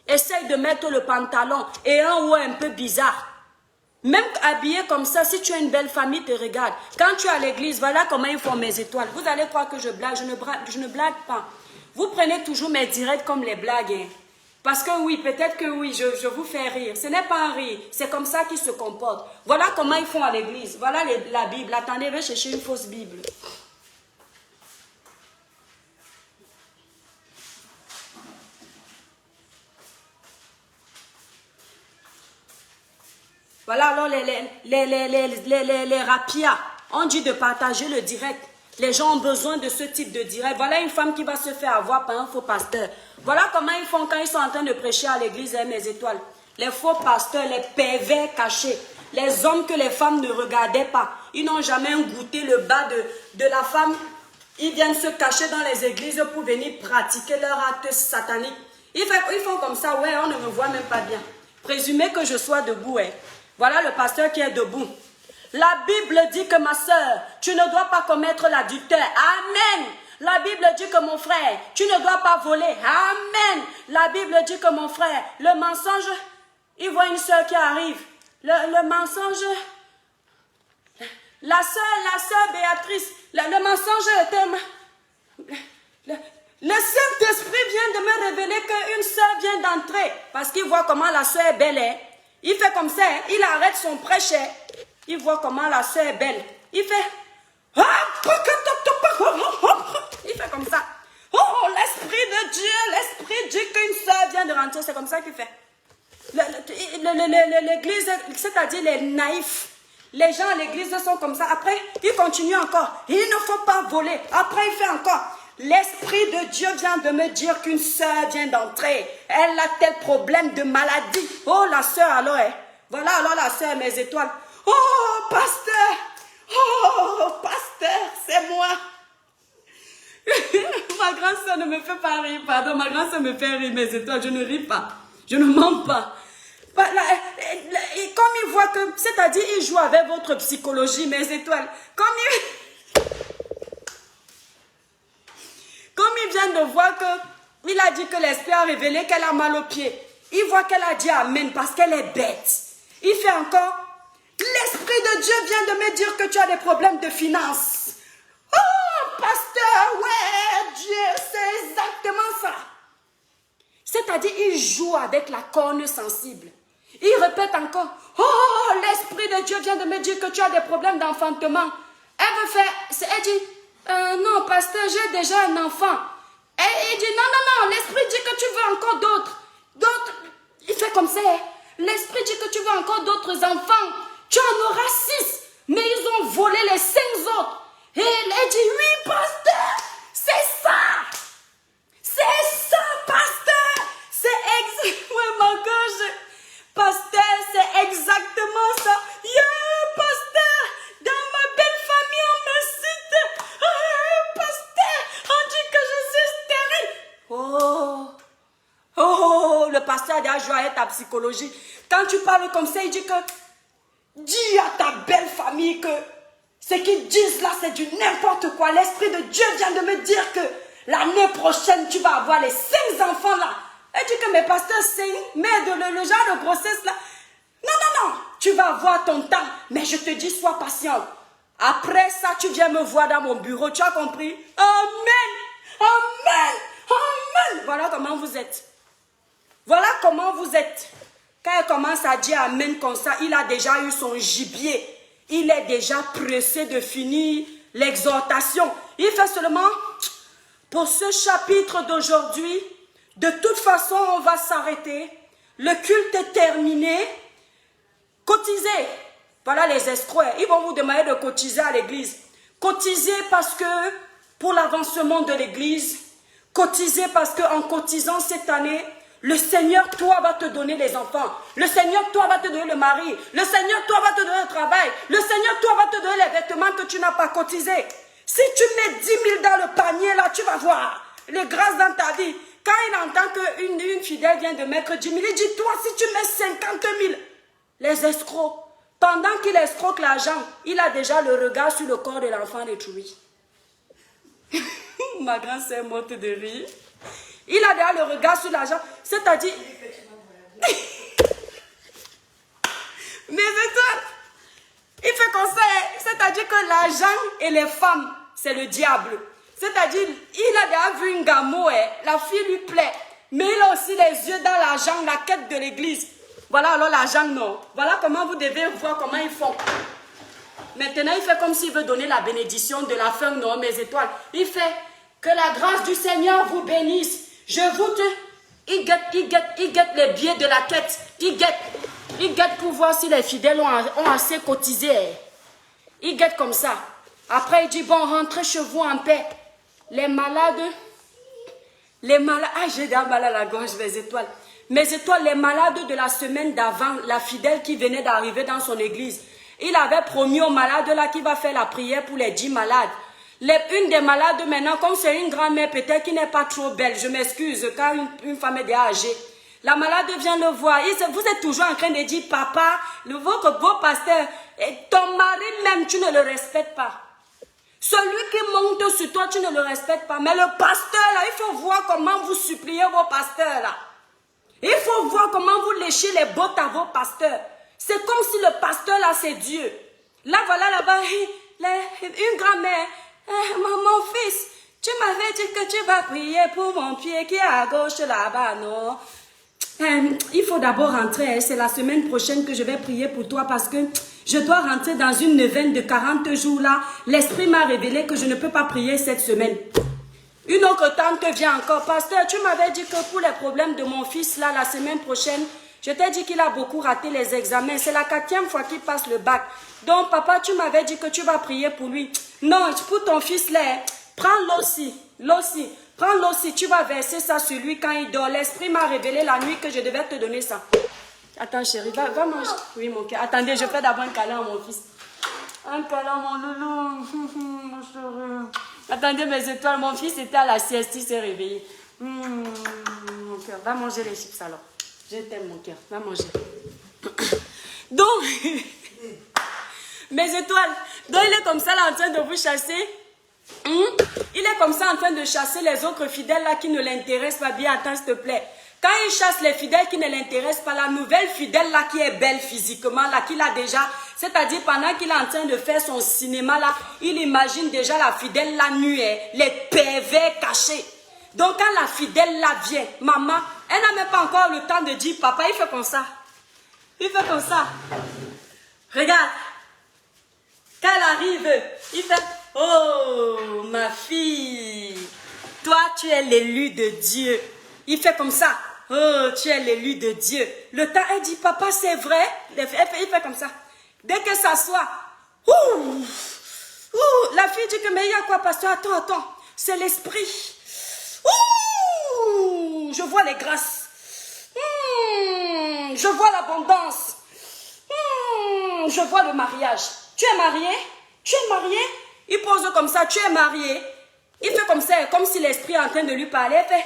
A: Essaye de mettre le pantalon et un haut un peu bizarre. Même habillé comme ça, si tu as une belle famille, te regarde. Quand tu es à l'église, voilà comment ils font mes étoiles. Vous allez croire que je blague, je ne blague pas. Vous prenez toujours mes directs comme les blagues. Hein. Parce que oui, peut-être que oui, je vous fais rire. Ce n'est pas un rire, c'est comme ça qu'ils se comportent. Voilà comment ils font à l'église. Voilà la Bible. Attendez, je vais chercher une fausse Bible. Voilà alors les rapias. On dit de partager le direct. Les gens ont besoin de ce type de direct. Voilà une femme qui va se faire avoir par un faux pasteur. Voilà comment ils font quand ils sont en train de prêcher à l'église et mes étoiles. Les faux pasteurs, les pervers cachés. Les hommes que les femmes ne regardaient pas. Ils n'ont jamais goûté le bas de la femme. Ils viennent se cacher dans les églises pour venir pratiquer leur acte satanique. Ils font comme ça, ouais, on ne me voit même pas bien. Présumez que je sois debout, ouais. Voilà le pasteur qui est debout. La Bible dit que ma soeur, tu ne dois pas commettre l'adultère. Amen. La Bible dit que mon frère, tu ne dois pas voler. Amen. La Bible dit que mon frère, le mensonge, il voit une soeur qui arrive. Le mensonge, la soeur Béatrice, le mensonge était... Le Saint-Esprit vient de me révéler qu'une soeur vient d'entrer. Parce qu'il voit comment la soeur est belle. Hein. Il fait comme ça. Hein. Il arrête son prêche. Hein. Il voit comment la soeur est belle. Il fait... Il fait comme ça. Oh, l'Esprit de Dieu, l'Esprit dit qu'une soeur vient de rentrer. C'est comme ça qu'il fait. L'église, c'est-à-dire les naïfs. Les gens à l'église sont comme ça. Après, il continue encore. Il ne faut pas voler. Après, il fait encore. L'Esprit de Dieu vient de me dire qu'une soeur vient d'entrer. Elle a tel problème de maladie. Oh, la soeur, alors, hein. Voilà, alors la soeur, mes étoiles. Oh, pasteur. Oh, pasteur, c'est moi. Ma grande soeur ne me fait pas rire, pardon. Ma grande soeur me fait rire, mes étoiles. Je ne ris pas. Je ne mens pas. Comme il voit que, c'est-à-dire, il joue avec votre psychologie, mes étoiles. Comme il vient de voir que, il a dit que l'Esprit a révélé qu'elle a mal aux pieds. Il voit qu'elle a dit Amen parce qu'elle est bête. Il fait encore, l'Esprit de Dieu vient de me dire que tu as des problèmes de finances. Oh, pasteur, ouais, Dieu, c'est exactement ça. C'est-à-dire, il joue avec la corne sensible. Il répète encore, oh, l'Esprit de Dieu vient de me dire que tu as des problèmes d'enfantement. Elle veut faire, elle dit, non, pasteur, j'ai déjà un enfant. Et il dit, non, l'Esprit dit que tu veux encore d'autres. Il fait comme ça. L'Esprit dit que tu veux encore d'autres enfants. Tu en auras 6. Mais ils ont volé les 5 autres. Et elle dit, oui, pasteur, c'est ça. C'est ça, pasteur. C'est exactement, ouais, ma gorge. Pasteur, c'est exactement ça. Pasteur, dans ma belle famille, on me cite. Pasteur, on dit que je suis stérile. Oh, le pasteur a déjà joué avec ta psychologie. Quand tu parles comme ça, il dit que, dis à ta belle famille que ce qu'ils disent là, c'est du n'importe quoi. L'Esprit de Dieu vient de me dire que l'année prochaine, tu vas avoir les 5 enfants là. Elle dit que mes pasteurs saignent, mais le genre de grossesse là. Non, tu vas avoir ton temps. Mais je te dis, sois patiente. Après ça, tu viens me voir dans mon bureau. Tu as compris? Amen. Amen. Amen. Voilà comment vous êtes. Voilà comment vous êtes. Quand elle commence à dire Amen comme ça, il a déjà eu son gibier. Il est déjà pressé de finir l'exhortation. Il fait seulement, pour ce chapitre d'aujourd'hui, de toute façon, on va s'arrêter. Le culte est terminé. Cotisez. Voilà les escrocs. Ils vont vous demander de cotiser à l'église. Cotisez parce que, pour l'avancement de l'église, cotisez parce qu'en cotisant cette année, le Seigneur, toi, va te donner les enfants. Le Seigneur, toi, va te donner le mari. Le Seigneur, toi, va te donner le travail. Le Seigneur, toi, va te donner les vêtements que tu n'as pas cotisés. Si tu mets 10 000 dans le panier, là, tu vas voir les grâces dans ta vie. Quand il entend qu'une fidèle vient de mettre 10 000, il dit, toi, si tu mets 50 000, les escrocs, pendant qu'il escroque l'argent, il a déjà le regard sur le corps de l'enfant détruit. Ma grande sœur morte de rire. Il a déjà le regard sur l'argent, c'est-à-dire... Mais il fait comme ça, c'est-à-dire que l'argent et les femmes, c'est le diable. C'est-à-dire, il a déjà vu une gamme, la fille lui plaît, mais il a aussi les yeux dans l'argent, la quête de l'église. Voilà alors l'argent, non. Voilà comment vous devez voir comment ils font. Maintenant, il fait comme s'il veut donner la bénédiction de la fin, non, mes étoiles. Il fait que la grâce du Seigneur vous bénisse. Je vous te... Il guette les billets de la quête. Il guette pour voir si les fidèles ont assez cotisé. Il guette comme ça. Après, il dit, bon, rentrez chez vous en paix. Les malades, ah, j'ai déjà mal à la gorge, mes étoiles. Mes étoiles, les malades de la semaine d'avant, la fidèle qui venait d'arriver dans son église, il avait promis aux malades là qui va faire la prière pour les 10 malades. Une des malades maintenant, comme c'est une grand-mère peut-être qui n'est pas trop belle, je m'excuse, quand une femme est déjà âgée, la malade vient le voir. Vous êtes toujours en train de dire, papa, vos pasteurs, ton mari même, tu ne le respectes pas. Celui qui monte sur toi, tu ne le respectes pas. Mais le pasteur là, il faut voir comment vous suppliez vos pasteurs là. Il faut voir comment vous léchez les bottes à vos pasteurs. C'est comme si le pasteur là, c'est Dieu. Là, voilà là-bas, une grand-mère. Mon fils, Tu m'avais dit que tu vas prier pour mon pied qui est à gauche là-bas, non? Il faut d'abord rentrer. C'est la semaine prochaine que je vais prier pour toi parce que je dois rentrer dans une neuvaine de 40 jours là. L'Esprit m'a révélé que je ne peux pas prier cette semaine. Une autre tante vient encore. Pasteur, tu m'avais dit que pour les problèmes de mon fils là, la semaine prochaine, je t'ai dit qu'il a beaucoup raté les examens. C'est la 4e fois qu'il passe le bac. Donc, papa, tu m'avais dit que tu vas prier pour lui. Non, pour ton fils là, prends l'ossi. Prends l'ossi, tu vas verser ça sur lui quand il dort. L'Esprit m'a révélé la nuit que je devais te donner ça. Attends, chérie, va manger. Oui, mon cœur. Attendez, je fais d'abord un câlin à mon fils. Un câlin, mon loulou. Mon chéri. Attendez, mes étoiles, mon fils était à la sieste, il s'est réveillé. Mon cœur, va manger les chips alors. Je t'aime, mon cœur, va manger. Donc, mes étoiles, donc il est comme ça là en train de vous chasser. Il est comme ça en train de chasser les autres fidèles là qui ne l'intéressent pas bien. Attends, s'il te plaît. Quand il chasse les fidèles qui ne l'intéressent pas, la nouvelle fidèle là qui est belle physiquement, là qu'il a déjà, c'est-à-dire pendant qu'il est en train de faire son cinéma là, il imagine déjà la fidèle là nue, les pervers cachés. Donc quand la fidèle là vient, maman, elle n'a même pas encore le temps de dire papa, il fait comme ça. Il fait comme ça. Regarde. Quand elle arrive, il fait oh ma fille, toi tu es l'élu de Dieu. Il fait comme ça. Oh, tu es l'élu de Dieu. Le temps, elle dit, papa, c'est vrai. Il fait comme ça. Dès qu'elle s'assoit, la fille dit que, mais il y a quoi, pasteur? Attends. C'est l'esprit. Je vois les grâces. Je vois l'abondance. Je vois le mariage. Tu es marié? Tu es marié? Il pose comme ça, tu es marié. Il fait comme ça, comme si l'esprit est en train de lui parler. Il fait,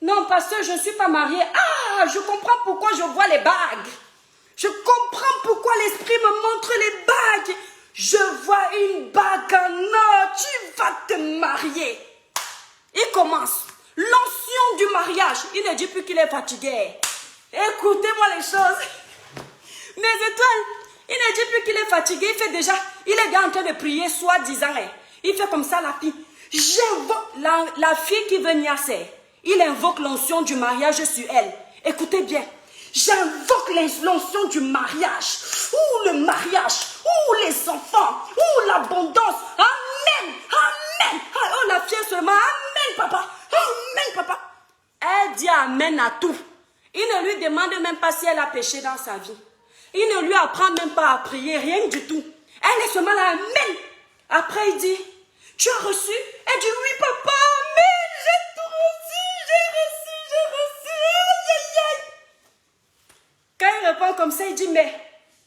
A: non, pasteur, je ne suis pas mariée. Ah, je comprends pourquoi je vois les bagues. Je comprends pourquoi l'esprit me montre les bagues. Je vois une bague en or. Tu vas te marier. Il commence. L'onction du mariage. Il ne dit plus qu'il est fatigué. Écoutez-moi les choses. Mes étoiles. Il ne dit plus qu'il est fatigué. Il fait déjà. Il est déjà en train de prier, soi-disant. Il fait comme ça, la fille. J'invoque la fille qui veut niaiser. Il invoque l'onction du mariage sur elle. Écoutez bien. J'invoque l'onction du mariage. Ouh, le mariage. Ouh, les enfants. Ouh, l'abondance. Amen. Amen. Oh, la fille seulement. Amen, papa. Amen, papa. Elle dit amen à tout. Il ne lui demande même pas si elle a péché dans sa vie. Il ne lui apprend même pas à prier, rien du tout. Elle est seulement là, amen. Après, il dit, tu as reçu? Elle dit, oui, papa, amen. J'ai tout reçu. J'ai reçu. Aïe, aïe, aïe. Quand il répond comme ça, il dit, mais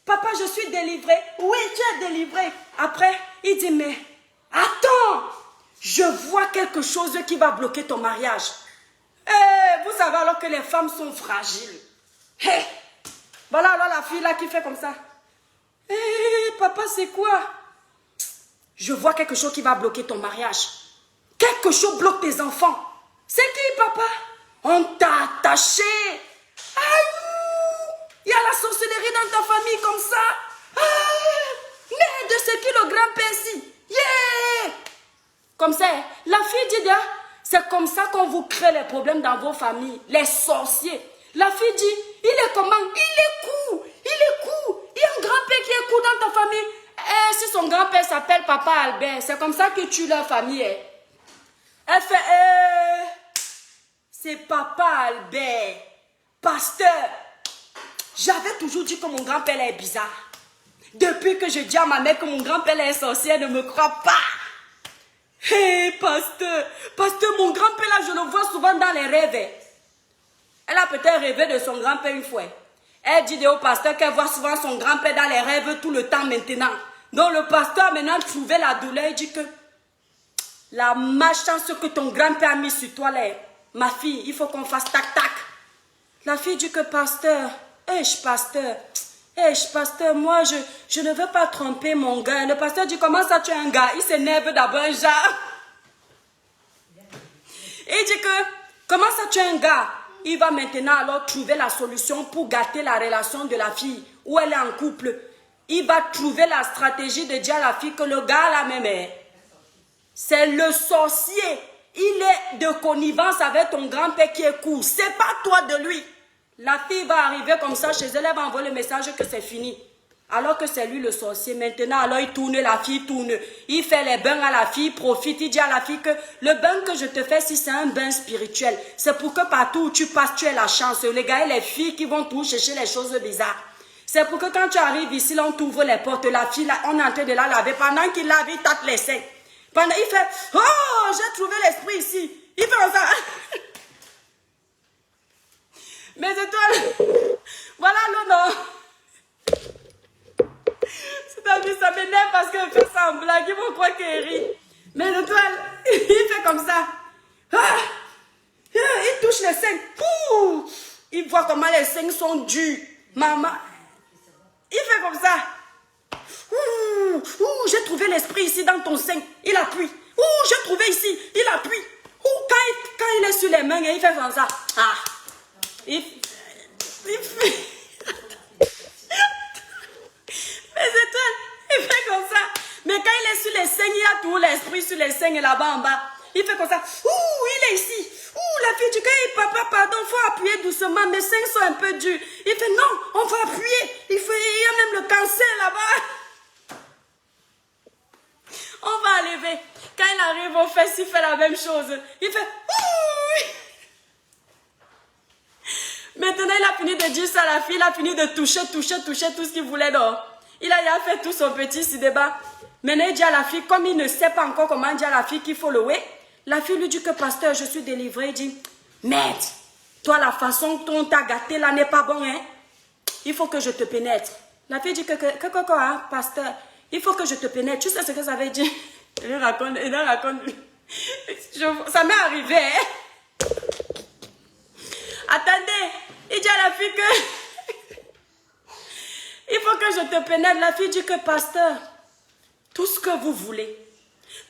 A: papa, je suis délivré. Oui, tu es délivré. Après, il dit, mais attends, je vois quelque chose qui va bloquer ton mariage. Vous savez alors que les femmes sont fragiles. Voilà alors la fille là qui fait comme ça. Papa, c'est quoi? Je vois quelque chose qui va bloquer ton mariage. Quelque chose bloque tes enfants. C'est qui, papa? On t'a attaché. Il y a la sorcellerie dans ta famille comme ça. Mais de ce qui le grand-père ici. Yeah! Comme ça, la fille dit, c'est comme ça qu'on vous crée les problèmes dans vos familles. Les sorciers. La fille dit, il est comment? Il est cool. Il est cool. Il y a un grand-père qui est cool dans ta famille. Si son grand-père s'appelle Papa Albert, c'est comme ça que tu leur famille. Elle fait, c'est Papa Albert. Pasteur, j'avais toujours dit que mon grand-père est bizarre. Depuis que je dis à ma mère que mon grand-père est sorcier, elle ne me croit pas. Pasteur, mon grand-père là, je le vois souvent dans les rêves. Elle a peut-être rêvé de son grand-père une fois. Elle dit au pasteur qu'elle voit souvent son grand-père dans les rêves tout le temps maintenant. Donc le pasteur a maintenant trouvé la douleur. Il dit que la malchance que ton grand-père a mis sur toi là, ma fille, il faut qu'on fasse tac-tac. La fille dit que pasteur, pasteur, moi je ne veux pas tromper mon gars. Le pasteur dit, comment ça tu es un gars? Il s'énerve d'abord un genre. Il dit que, comment ça tu es un gars? Il va maintenant alors trouver la solution pour gâter la relation de la fille où elle est en couple. Il va trouver la stratégie de dire à la fille que le gars là même, c'est le sorcier Il est de connivence avec ton grand-père qui est court. C'est pas toi de lui. La fille va arriver comme ça chez elle, elle va envoyer le message que c'est fini. Alors que c'est lui le sorcier. Maintenant, alors il tourne, la fille tourne. Il fait les bains à la fille, profite. Il dit à la fille que le bain que je te fais, si c'est un bain spirituel, c'est pour que partout où tu passes, tu aies la chance. Les gars et les filles qui vont tout chercher les choses bizarres. C'est pour que quand tu arrives ici, là, on t'ouvre les portes. La fille, là, on est en train de la laver. Pendant qu'il lave, il tape les seins. Pendant, il fait, oh, j'ai trouvé l'esprit ici. Il fait comme ça. Mes étoiles. Voilà l'eau, non. C'est-à-dire, ça m'énerve parce qu'elle fait ça en blague. Ils vont croire qu'elle rit. Mes étoiles, il fait comme ça. Ah, il touche les seins. Pouh, il voit comment les seins sont durs. Maman, il fait comme ça. J'ai trouvé l'esprit ici dans ton sein. Il appuie. J'ai trouvé ici. Il appuie. Quand il est sur les mains, il fait comme ça. Ah. Il fait... Mais c'est toi. Il fait comme ça. Mais quand il est sur les seins, il y a tout l'esprit sur les seins et là-bas en bas. Il fait comme ça. Il est ici. La fille dit que papa, pardon, il faut appuyer doucement. Mes seins sont un peu durs. Il fait non, on va appuyer. Il y a même le cancer là-bas. On va enlever. Quand il arrive au fesse, il fait la même chose. Il fait Maintenant, il a fini de dire ça à la fille. Il a fini de toucher tout ce qu'il voulait. Donc, il a fait tout son petit débat. Maintenant, il dit à la fille, comme il ne sait pas encore comment dire à la fille qu'il faut le ouais, la fille lui dit que pasteur, je suis délivrée. Il dit, maître, toi, la façon dont on t'a gâté là n'est pas bon, hein. Il faut que je te pénètre. La fille dit hein, pasteur, il faut que je te pénètre. Tu sais ce que ça veut dire? Il raconte. Ça m'est arrivé, hein. Attendez, il dit à la fille que il faut que je te pénètre. La fille dit que pasteur, tout ce que vous voulez.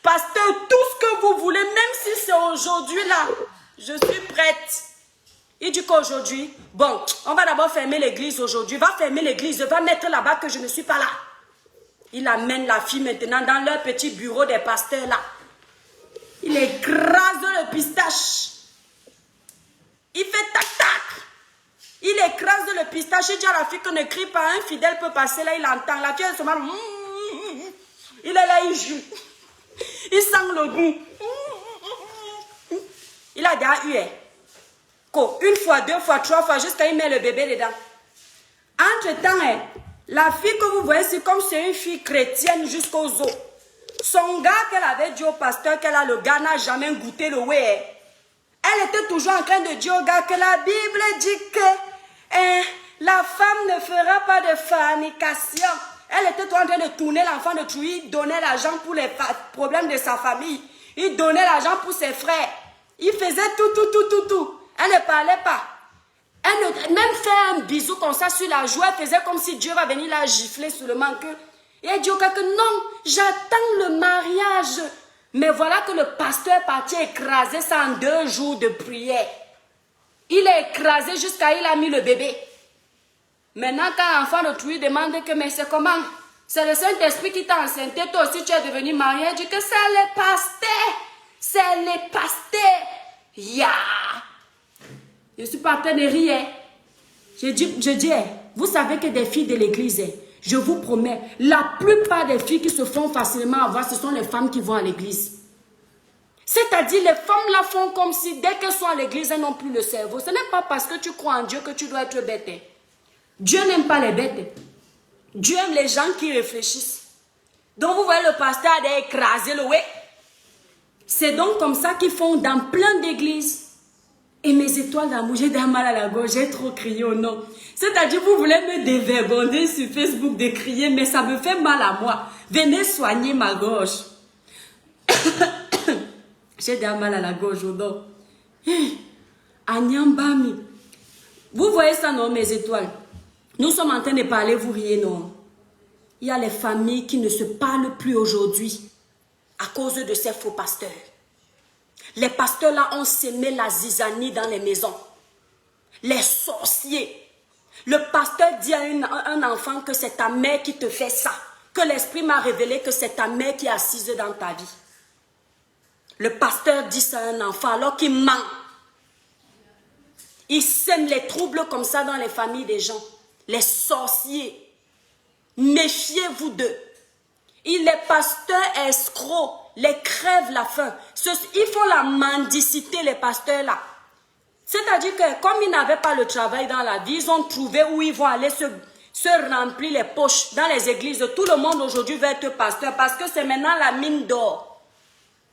A: Pasteur, tout ce que vous voulez, même si c'est aujourd'hui là, je suis prête. Il dit qu'aujourd'hui, bon, on va d'abord fermer l'église aujourd'hui. Va fermer l'église, va mettre là-bas que je ne suis pas là. Il amène la fille maintenant dans leur petit bureau des pasteurs là. Il écrase le pistache. Il fait tac-tac. Il écrase le pistache. Il dit à la fille qu'on ne crie pas. Un fidèle peut passer là, il entend. La fille, elle se met. Il est là, il joue. Il sent le goût. Il a déjà eu. Une fois, deux fois, trois fois, jusqu'à il met le bébé dedans. Entre-temps, la fille que vous voyez, c'est comme c'est une fille chrétienne jusqu'aux os. Son gars qu'elle avait dit au pasteur qu'elle a, le gars n'a jamais goûté le whey. Elle était toujours en train de dire au gars que la Bible dit que la femme ne fera pas de fornication. Elle était en train de tourner l'enfant de Trouille, il donnait l'argent pour les problèmes de sa famille. Il donnait l'argent pour ses frères. Il faisait tout. Elle ne parlait pas. Elle ne, même fait un bisou comme ça sur la joue, elle faisait comme si Dieu va venir la gifler sur le manque. Et elle dit au gars que non, j'attends le mariage. Mais voilà que le pasteur est parti écraser ça en 2 jours de prière. Il est écrasé jusqu'à il a mis le bébé. Maintenant, quand l'enfant de Trouille demande que mais c'est comment? C'est le Saint-Esprit qui t'a enceinté, toi aussi tu es devenu marié. Il dit que c'est les pasteurs. C'est les pasteurs. Ya! Je suis pas en train de rire. Je dis, vous savez que des filles de l'église, je vous promets, la plupart des filles qui se font facilement avoir, ce sont les femmes qui vont à l'église. C'est-à-dire, les femmes là font comme si dès qu'elles sont à l'église, elles n'ont plus le cerveau. Ce n'est pas parce que tu crois en Dieu que tu dois être bête. Dieu n'aime pas les bêtes. Dieu aime les gens qui réfléchissent. Donc, vous voyez le pasteur a écrasé le ouais. C'est donc comme ça qu'ils font dans plein d'églises. Et mes étoiles d'amour, j'ai d'un mal à la gorge, j'ai trop crié au nom. C'est-à-dire, vous voulez me dévergonder sur Facebook de crier, mais ça me fait mal à moi. Venez soigner ma gorge. J'ai d'un mal à la gorge au nom. Anyambami. Vous voyez ça, non, mes étoiles? Nous sommes en train de parler, vous riez, non? Il y a les familles qui ne se parlent plus aujourd'hui à cause de ces faux pasteurs. Les pasteurs là ont semé la zizanie dans les maisons. Les sorciers. Le pasteur dit à un enfant que c'est ta mère qui te fait ça. Que l'esprit m'a révélé que c'est ta mère qui est assise dans ta vie. Le pasteur dit ça à un enfant alors qu'il ment. Il sème les troubles comme ça dans les familles des gens. Les sorciers. Méfiez-vous d'eux. Les pasteurs escrocs, les crèvent la faim. Ils font la mendicité, les pasteurs là. C'est-à-dire que comme ils n'avaient pas le travail dans la vie, ils ont trouvé où ils vont aller se remplir les poches dans les églises. Tout le monde aujourd'hui veut être pasteur parce que c'est maintenant la mine d'or.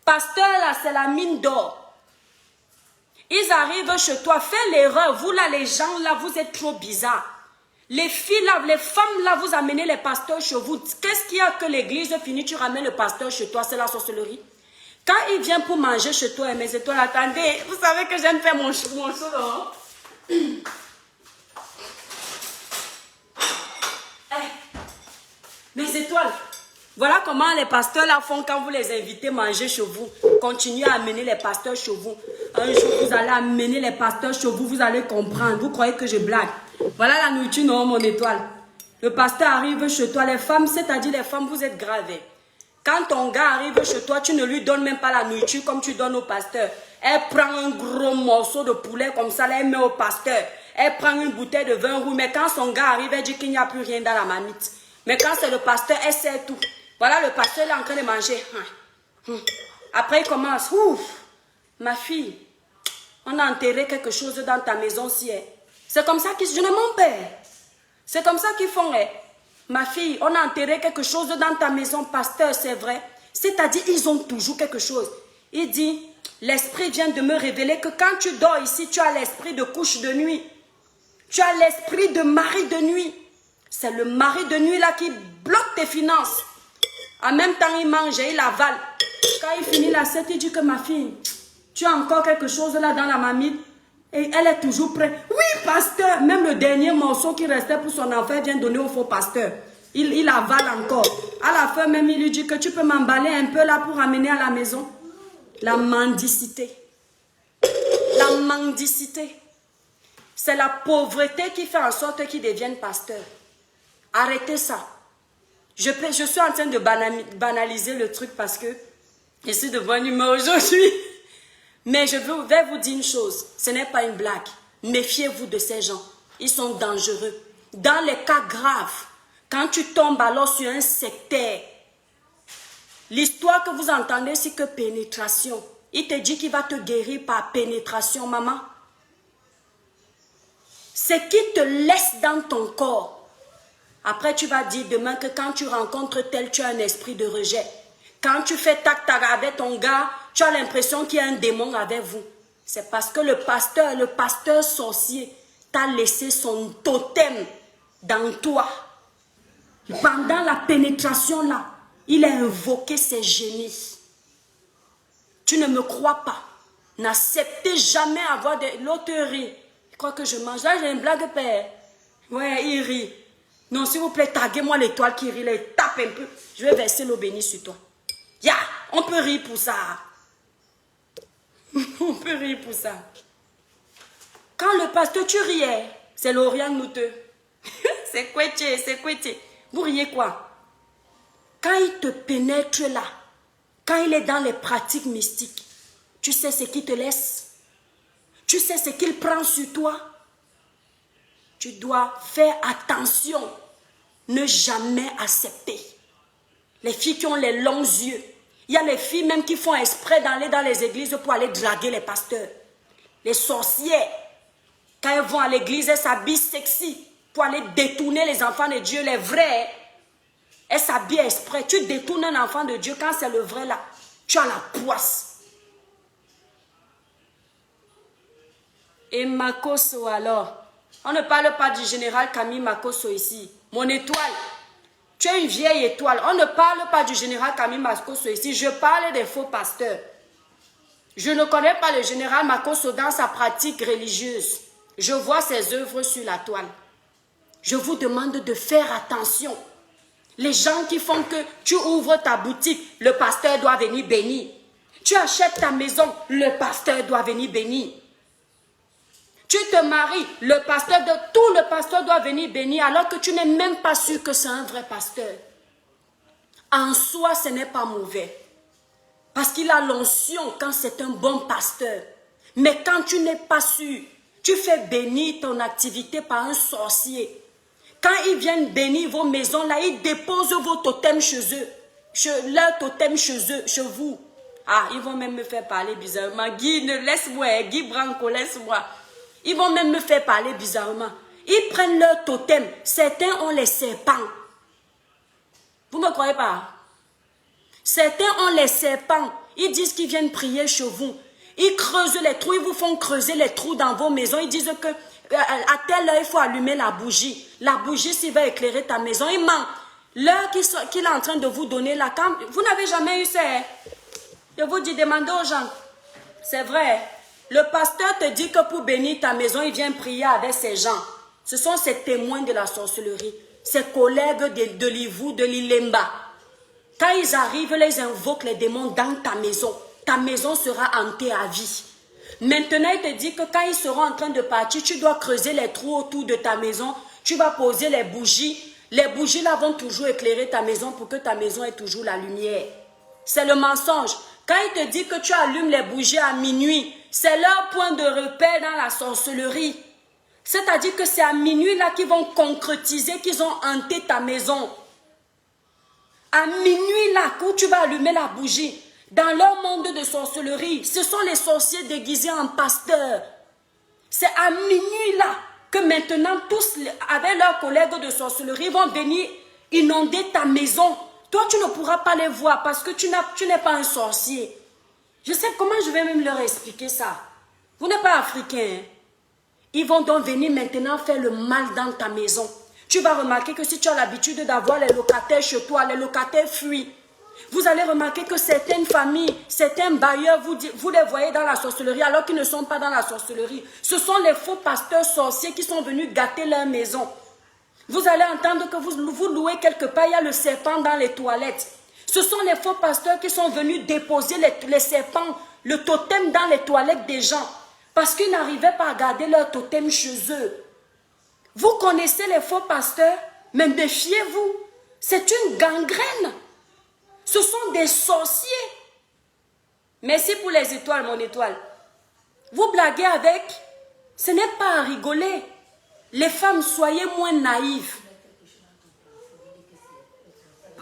A: Pasteur là, c'est la mine d'or. Ils arrivent chez toi, fais l'erreur. Vous là, les gens là, vous êtes trop bizarres. Les filles là, les femmes là, vous amenez les pasteurs chez vous. Qu'est-ce qu'il y a que l'église finit, tu ramènes le pasteur chez toi, c'est la sorcellerie. Quand il vient pour manger chez toi, mes étoiles, attendez, vous savez que j'aime faire mon show, non? Mes étoiles, voilà comment les pasteurs là font quand vous les invitez manger chez vous. Continuez à amener les pasteurs chez vous. Un jour, vous allez amener les pasteurs chez vous, vous allez comprendre. Vous croyez que je blague? Voilà la nourriture, non, mon étoile. Le pasteur arrive chez toi, les femmes, c'est-à-dire les femmes, vous êtes graves. Quand ton gars arrive chez toi, tu ne lui donnes même pas la nourriture comme tu donnes au pasteur. Elle prend un gros morceau de poulet comme ça, elle met au pasteur. Elle prend une bouteille de vin rouge, mais quand son gars arrive, elle dit qu'il n'y a plus rien dans la marmite. Mais quand c'est le pasteur, elle sait tout. Voilà, le pasteur est en train de manger. Après, il commence. Ouf, ma fille, on a enterré quelque chose dans ta maison si. C'est comme ça qu'ils... Je ne m'en perds. C'est comme ça qu'ils font. Ma fille, on a enterré quelque chose dans ta maison, pasteur, c'est vrai. C'est-à-dire, ils ont toujours quelque chose. Il dit, l'esprit vient de me révéler que quand tu dors ici, tu as l'esprit de couche de nuit. Tu as l'esprit de mari de nuit. C'est le mari de nuit là qui bloque tes finances. En même temps, il mange et il avale. Quand il finit l'assiette, il dit que ma fille, tu as encore quelque chose là dans la marmite. Et elle est toujours prête. Oui, pasteur. Même le dernier morceau qui restait pour son enfant, il vient donner au faux pasteur. Il avale encore. À la fin même, il lui dit que tu peux m'emballer un peu là pour ramener à la maison. La mendicité. La mendicité. C'est la pauvreté qui fait en sorte qu'ils deviennent pasteurs. Arrêtez ça. Je suis en train de banaliser le truc parce que je suis devant une humeur aujourd'hui. Mais je vais vous dire une chose. Ce n'est pas une blague. Méfiez-vous de ces gens. Ils sont dangereux. Dans les cas graves, quand tu tombes alors sur un sectaire, l'histoire que vous entendez, c'est que pénétration. Il te dit qu'il va te guérir par pénétration, maman. C'est qu'il te laisse dans ton corps. Après, tu vas dire demain que quand tu rencontres tel, tu as un esprit de rejet. Quand tu fais tac-tac avec ton gars, tu as l'impression qu'il y a un démon avec vous. C'est parce que le pasteur sorcier, t'a laissé son totem dans toi. Pendant la pénétration là, il a invoqué ses génies. Tu ne me crois pas. N'acceptez jamais avoir de... L'autre rit. Il croit que je mange. Là, j'ai une blague, père. Ouais, il rit. Non, s'il vous plaît, taguez-moi l'étoile qui rit. Là, tape un peu. Je vais verser l'eau bénie sur toi. Ya, on peut rire pour ça. On peut rire pour ça. Quand le pasteur, tu riais, c'est l'Orient Nouteux. C'est quoi, c'est quoi. Vous riez quoi? Quand il te pénètre là, quand il est dans les pratiques mystiques, tu sais ce qu'il te laisse? Tu sais ce qu'il prend sur toi? Tu dois faire attention. Ne jamais accepter. Les filles qui ont les longs yeux. Il y a les filles même qui font exprès d'aller dans les églises pour aller draguer les pasteurs. Les sorcières, quand elles vont à l'église, elles s'habillent sexy pour aller détourner les enfants de Dieu, les vrais. Elles s'habillent exprès. Tu détournes un enfant de Dieu quand c'est le vrai là. Tu as la poisse. Et Makoso alors. On ne parle pas du général Camille Makoso ici. Mon étoile. Tu es une vieille étoile. On ne parle pas du général Camille Makoso ici. Je parle des faux pasteurs. Je ne connais pas le général Makoso dans sa pratique religieuse. Je vois ses œuvres sur la toile. Je vous demande de faire attention. Les gens qui font que tu ouvres ta boutique, le pasteur doit venir bénir. Tu achètes ta maison, le pasteur doit venir bénir. Tu te maries, le pasteur doit venir bénir alors que tu n'es même pas sûr que c'est un vrai pasteur. En soi, ce n'est pas mauvais. Parce qu'il a l'onction quand c'est un bon pasteur. Mais quand tu n'es pas sûr, tu fais bénir ton activité par un sorcier. Quand ils viennent bénir vos maisons, là, ils déposent vos totems chez eux. Leur totem chez eux, chez vous. Ah, ils vont même me faire parler bizarrement. Guy, laisse-moi, Guy Branco, laisse-moi. Ils vont même me faire parler bizarrement. Ils prennent leur totem. Certains ont les serpents. Vous ne me croyez pas? Certains ont les serpents. Ils disent qu'ils viennent prier chez vous. Ils creusent les trous. Ils vous font creuser les trous dans vos maisons. Ils disent que à telle heure, il faut allumer la bougie. La bougie, s'il va éclairer ta maison. Ils mentent. L'heure qu'il est en train de vous donner là, quand vous n'avez jamais eu ça. Je vous dis, demandez aux gens. C'est vrai. Le pasteur te dit que pour bénir ta maison, il vient prier avec ses gens. Ce sont ses témoins de la sorcellerie. Ses collègues de l'Ivou, de l'Ilemba. Quand ils arrivent, là, ils invoquent les démons dans ta maison. Ta maison sera hantée à vie. Maintenant, il te dit que quand ils seront en train de partir, tu dois creuser les trous autour de ta maison. Tu vas poser les bougies. Les bougies là vont toujours éclairer ta maison pour que ta maison ait toujours la lumière. C'est le mensonge. Quand il te dit que tu allumes les bougies à minuit, c'est leur point de repère dans la sorcellerie. C'est-à-dire que c'est à minuit là qu'ils vont concrétiser qu'ils ont hanté ta maison. À minuit là, où tu vas allumer la bougie, dans leur monde de sorcellerie, ce sont les sorciers déguisés en pasteurs. C'est à minuit là que maintenant tous, avec leurs collègues de sorcellerie, vont venir inonder ta maison. Toi, tu ne pourras pas les voir parce que tu n'es pas un sorcier. Je sais comment je vais même leur expliquer ça. Vous n'êtes pas africain. Hein? Ils vont donc venir maintenant faire le mal dans ta maison. Tu vas remarquer que si tu as l'habitude d'avoir les locataires chez toi, les locataires fuient. Vous allez remarquer que certaines familles, certains bailleurs, vous les voyez dans la sorcellerie alors qu'ils ne sont pas dans la sorcellerie. Ce sont les faux pasteurs sorciers qui sont venus gâter leur maison. Vous allez entendre que vous louez quelque part, il y a le serpent dans les toilettes. Ce sont les faux pasteurs qui sont venus déposer les serpents, le totem dans les toilettes des gens. Parce qu'ils n'arrivaient pas à garder leur totem chez eux. Vous connaissez les faux pasteurs, mais méfiez-vous. C'est une gangrène. Ce sont des sorciers. Merci pour les étoiles, mon étoile. Vous blaguez avec, ce n'est pas à rigoler. Les femmes, soyez moins naïves.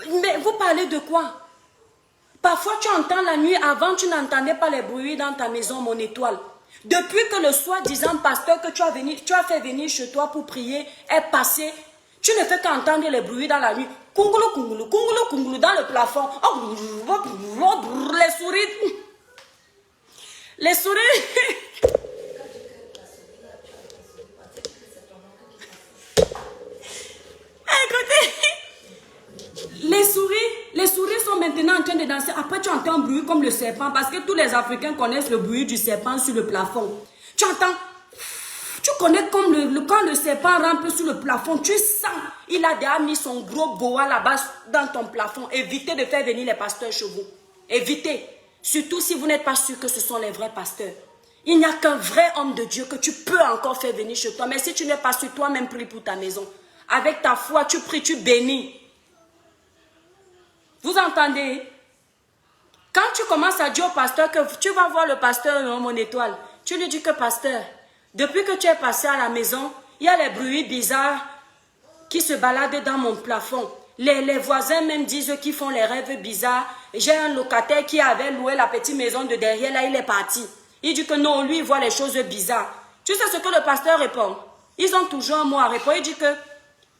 A: Mais vous parlez de quoi? Parfois, tu entends la nuit, avant, tu n'entendais pas les bruits dans ta maison, mon étoile. Depuis que le soi-disant pasteur que tu as fait venir chez toi pour prier est passé, tu ne fais qu'entendre les bruits dans la nuit. Kungulu, kungulu, kungulu, kungulu, dans le plafond. Les souris. Les souris. Écoutez, les souris sont maintenant en train de danser. Après, tu entends un bruit comme le serpent, parce que tous les Africains connaissent le bruit du serpent sur le plafond. Tu entends, tu connais comme quand le serpent rampe sur le plafond, tu sens, il a déjà mis son gros boa là-bas dans ton plafond. Évitez de faire venir les pasteurs chez vous. Évitez. Surtout si vous n'êtes pas sûr que ce sont les vrais pasteurs. Il n'y a qu'un vrai homme de Dieu que tu peux encore faire venir chez toi. Mais si tu n'es pas sûr, toi-même prie pour ta maison. Avec ta foi, tu pries, tu bénis. Vous entendez? Quand tu commences à dire au pasteur que tu vas voir le pasteur, mon étoile, tu lui dis que pasteur, depuis que tu es passé à la maison, il y a les bruits bizarres qui se baladent dans mon plafond. Les voisins même disent qu'ils font les rêves bizarres. J'ai un locataire qui avait loué la petite maison de derrière, là il est parti. Il dit que non, lui il voit les choses bizarres. Tu sais ce que le pasteur répond? Ils ont toujours un mot à répondre. Il dit que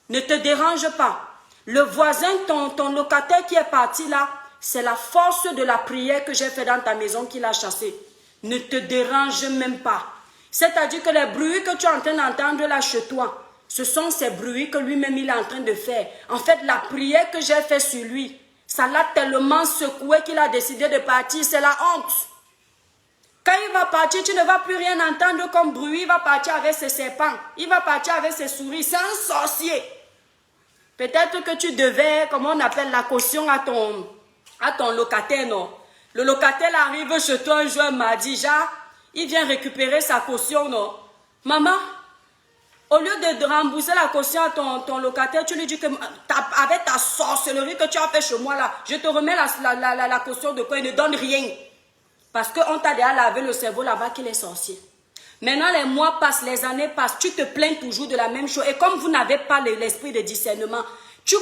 A: ne te dérange pas. Le voisin, ton locataire qui est parti là, c'est la force de la prière que j'ai fait dans ta maison qui l'a chassé. Ne te dérange même pas. C'est-à-dire que les bruits que tu es en train d'entendre là chez toi, ce sont ces bruits que lui-même il est en train de faire. En fait, la prière que j'ai faite sur lui, ça l'a tellement secoué qu'il a décidé de partir. C'est la honte. Quand il va partir, tu ne vas plus rien entendre comme bruit. Il va partir avec ses serpents. Il va partir avec ses souris. C'est un sorcier. Peut-être que tu devais, comment on appelle, la caution à ton locataire, non? Le locataire arrive chez toi un jour, m'a dit, il vient récupérer sa caution, non? Maman, Au lieu de rembourser la caution à ton locataire, tu lui dis que avec ta sorcellerie que tu as fait chez moi là, je te remets la caution de quoi? Il ne donne rien. Parce qu'on t'a déjà lavé le cerveau là-bas qu'il est sorcier. Maintenant, les mois passent, les années passent, tu te plains toujours de la même chose. Et comme vous n'avez pas l'esprit de discernement, tu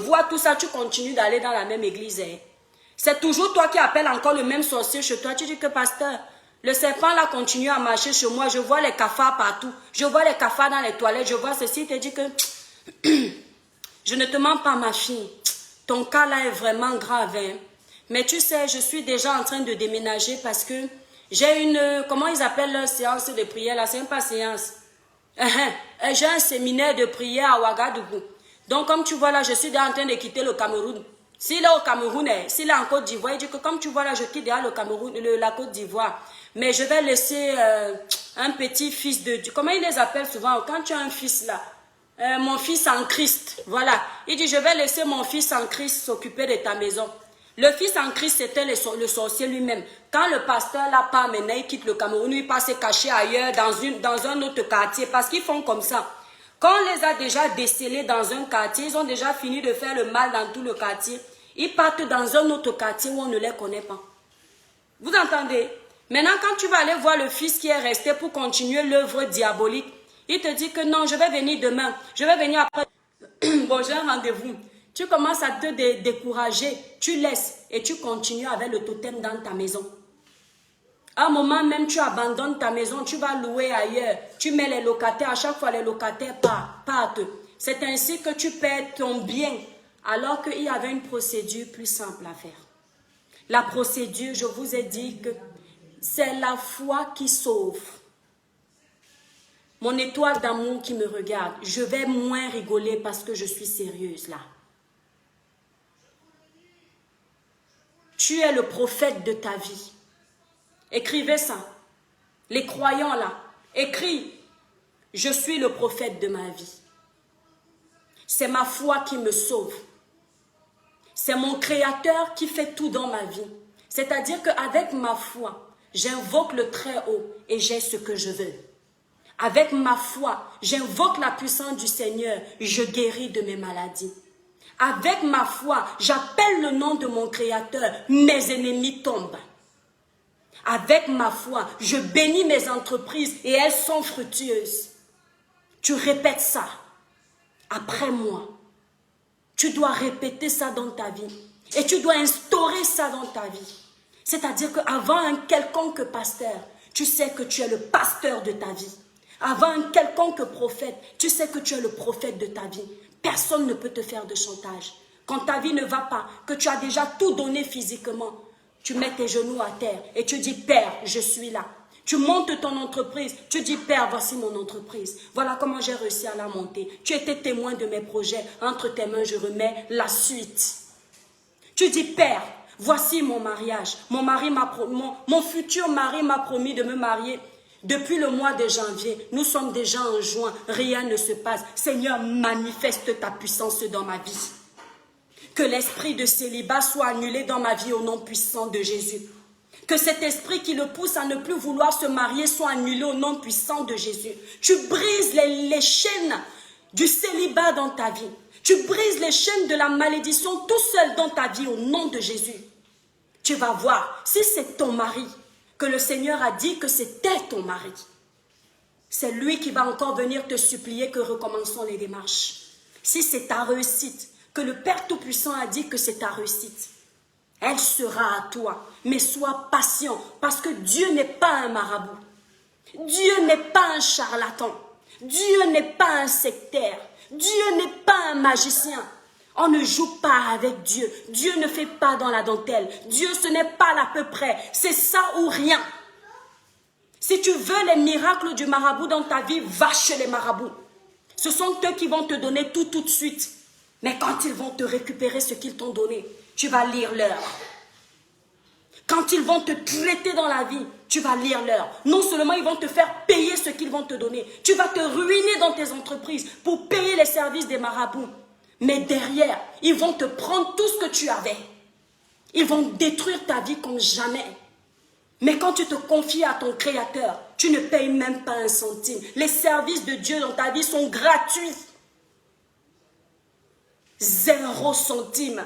A: vois tout ça, tu continues d'aller dans la même église. Hein. C'est toujours toi qui appelles encore le même sorcier chez toi. Tu dis que pasteur, le serpent là continue à marcher chez moi. Je vois les cafards partout. Je vois les cafards dans les toilettes. Je vois ceci. Il te dit que je ne te mens pas ma fille. Ton cas là est vraiment grave. Hein. Mais tu sais, je suis déjà en train de déménager parce que j'ai une, comment ils appellent leur séance de prière là? C'est même pas séance. J'ai un séminaire de prière à Ouagadougou. Donc comme tu vois là, je suis déjà en train de quitter le Cameroun. S'il est au Cameroun, s'il est en Côte d'Ivoire, il dit que comme tu vois là, je quitte déjà le Cameroun, la Côte d'Ivoire. Mais je vais laisser un petit fils de Dieu. Comment ils les appellent souvent? Quand tu as un fils là, mon fils en Christ. Voilà. Il dit, je vais laisser mon fils en Christ s'occuper de ta maison. Le fils en Christ, c'était le sorcier lui-même. Quand le pasteur là part maintenant, il quitte le Cameroun, il passe se cacher ailleurs, dans un autre quartier, parce qu'ils font comme ça. Quand on les a déjà décelés dans un quartier, ils ont déjà fini de faire le mal dans tout le quartier, ils partent dans un autre quartier où on ne les connaît pas. Vous entendez? Maintenant, quand tu vas aller voir le fils qui est resté pour continuer l'œuvre diabolique, il te dit que non, je vais venir demain, je vais venir après. Bon, j'ai un rendez-vous. Tu commences à te décourager, tu laisses et tu continues avec le totem dans ta maison. À un moment même, tu abandonnes ta maison, tu vas louer ailleurs. Tu mets les locataires, à chaque fois les locataires partent. C'est ainsi que tu perds ton bien, alors qu'il y avait une procédure plus simple à faire. La procédure, je vous ai dit que c'est la foi qui sauve. Mon étoile d'amour qui me regarde, je vais moins rigoler parce que je suis sérieuse là. Tu es le prophète de ta vie. Écrivez ça. Les croyants là, écris. Je suis le prophète de ma vie. C'est ma foi qui me sauve. C'est mon Créateur qui fait tout dans ma vie. C'est-à-dire qu'avec ma foi, j'invoque le Très-Haut et j'ai ce que je veux. Avec ma foi, j'invoque la puissance du Seigneur, je guéris de mes maladies. Avec ma foi, j'appelle le nom de mon Créateur, mes ennemis tombent. Avec ma foi, je bénis mes entreprises et elles sont fructueuses. Tu répètes ça après moi. Tu dois répéter ça dans ta vie. Et tu dois instaurer ça dans ta vie. C'est-à-dire qu'avant un quelconque pasteur, tu sais que tu es le pasteur de ta vie. Avant un quelconque prophète, tu sais que tu es le prophète de ta vie. Personne ne peut te faire de chantage. Quand ta vie ne va pas, que tu as déjà tout donné physiquement, tu mets tes genoux à terre et tu dis, Père, je suis là. Tu montes ton entreprise, tu dis, Père, voici mon entreprise. Voilà comment j'ai réussi à la monter. Tu étais témoin de mes projets. Entre tes mains, je remets la suite. Tu dis, Père, voici mon mariage. Mon futur mari m'a promis de me marier. Depuis le mois de janvier, nous sommes déjà en juin, rien ne se passe. Seigneur, manifeste ta puissance dans ma vie. Que l'esprit de célibat soit annulé dans ma vie au nom puissant de Jésus. Que cet esprit qui le pousse à ne plus vouloir se marier soit annulé au nom puissant de Jésus. Tu brises les chaînes du célibat dans ta vie. Tu brises les chaînes de la malédiction tout seul dans ta vie au nom de Jésus. Tu vas voir, si c'est ton mari, que le Seigneur a dit que c'était ton mari, c'est lui qui va encore venir te supplier que recommençons les démarches. Si c'est ta réussite, que le Père Tout-Puissant a dit que c'est ta réussite, elle sera à toi. Mais sois patient, parce que Dieu n'est pas un marabout. Dieu n'est pas un charlatan. Dieu n'est pas un sectaire. Dieu n'est pas un magicien. On ne joue pas avec Dieu. Dieu ne fait pas dans la dentelle. Dieu, ce n'est pas l'à peu près. C'est ça ou rien. Si tu veux les miracles du marabout dans ta vie, va chez les marabouts. Ce sont eux qui vont te donner tout de suite. Mais quand ils vont te récupérer ce qu'ils t'ont donné, tu vas lire l'heure. Quand ils vont te traiter dans la vie, tu vas lire l'heure. Non seulement ils vont te faire payer ce qu'ils vont te donner, tu vas te ruiner dans tes entreprises pour payer les services des marabouts. Mais derrière, ils vont te prendre tout ce que tu avais. Ils vont détruire ta vie comme jamais. Mais quand tu te confies à ton Créateur, tu ne payes même pas un centime. Les services de Dieu dans ta vie sont gratuits. 0 centime.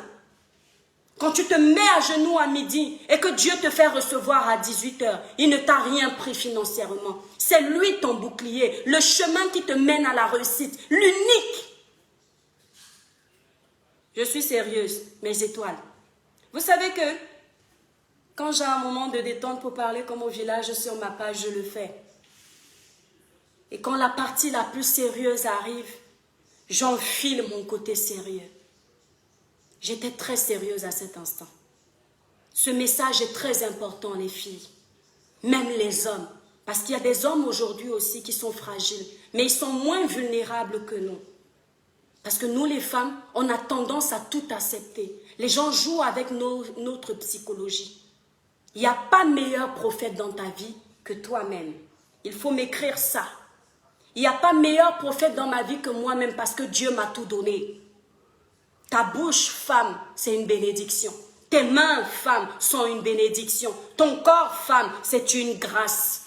A: Quand tu te mets à genoux à midi et que Dieu te fait recevoir à 18 h, il ne t'a rien pris financièrement. C'est lui ton bouclier, le chemin qui te mène à la réussite, l'unique. Je suis sérieuse, mes étoiles. Vous savez que quand j'ai un moment de détente pour parler comme au village sur ma page, je le fais. Et quand la partie la plus sérieuse arrive, j'enfile mon côté sérieux. J'étais très sérieuse à cet instant. Ce message est très important, les filles. Même les hommes. Parce qu'il y a des hommes aujourd'hui aussi qui sont fragiles. Mais ils sont moins vulnérables que nous. Parce que nous, les femmes, on a tendance à tout accepter. Les gens jouent avec notre psychologie. Il n'y a pas meilleur prophète dans ta vie que toi-même. Il faut m'écrire ça. Il n'y a pas meilleur prophète dans ma vie que moi-même parce que Dieu m'a tout donné. Ta bouche, femme, c'est une bénédiction. Tes mains, femme, sont une bénédiction. Ton corps, femme, c'est une grâce.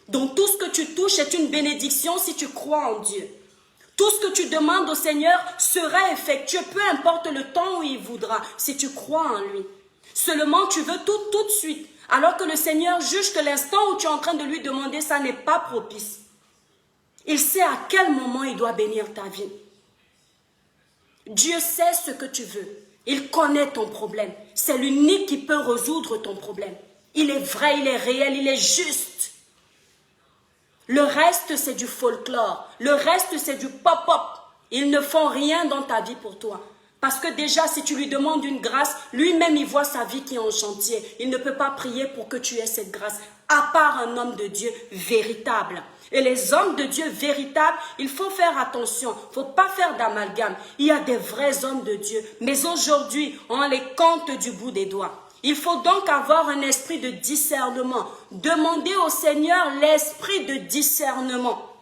A: Donc tout ce que tu touches est une bénédiction si tu crois en Dieu. Tout ce que tu demandes au Seigneur sera effectué, peu importe le temps où il voudra, si tu crois en lui. Seulement tu veux tout de suite. Alors que le Seigneur juge que l'instant où tu es en train de lui demander, ça n'est pas propice. Il sait à quel moment il doit bénir ta vie. Dieu sait ce que tu veux. Il connaît ton problème. C'est l'unique qui peut résoudre ton problème. Il est vrai, il est réel, il est juste. Le reste, c'est du folklore. Le reste, c'est du pop-up. Ils ne font rien dans ta vie pour toi. Parce que déjà, si tu lui demandes une grâce, lui-même, il voit sa vie qui est en chantier. Il ne peut pas prier pour que tu aies cette grâce, à part un homme de Dieu véritable. Et les hommes de Dieu véritables, il faut faire attention. Il ne faut pas faire d'amalgame. Il y a des vrais hommes de Dieu. Mais aujourd'hui, on les compte du bout des doigts. Il faut donc avoir un esprit de discernement. Demandez au Seigneur l'esprit de discernement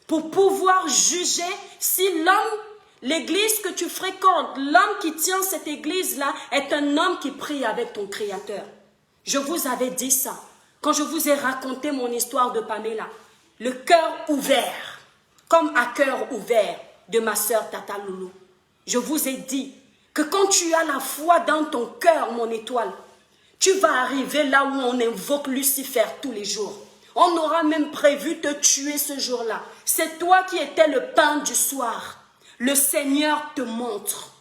A: pour pouvoir juger si l'homme, l'église que tu fréquentes, l'homme qui tient cette église-là est un homme qui prie avec ton Créateur. Je vous avais dit ça quand je vous ai raconté mon histoire de Pamela. Le cœur ouvert, comme à cœur ouvert de ma sœur Tata Loulou. Je vous ai dit que quand tu as la foi dans ton cœur, mon étoile, tu vas arriver là où on invoque Lucifer tous les jours. On aura même prévu te tuer ce jour-là. C'est toi qui étais le pain du soir. Le Seigneur te montre.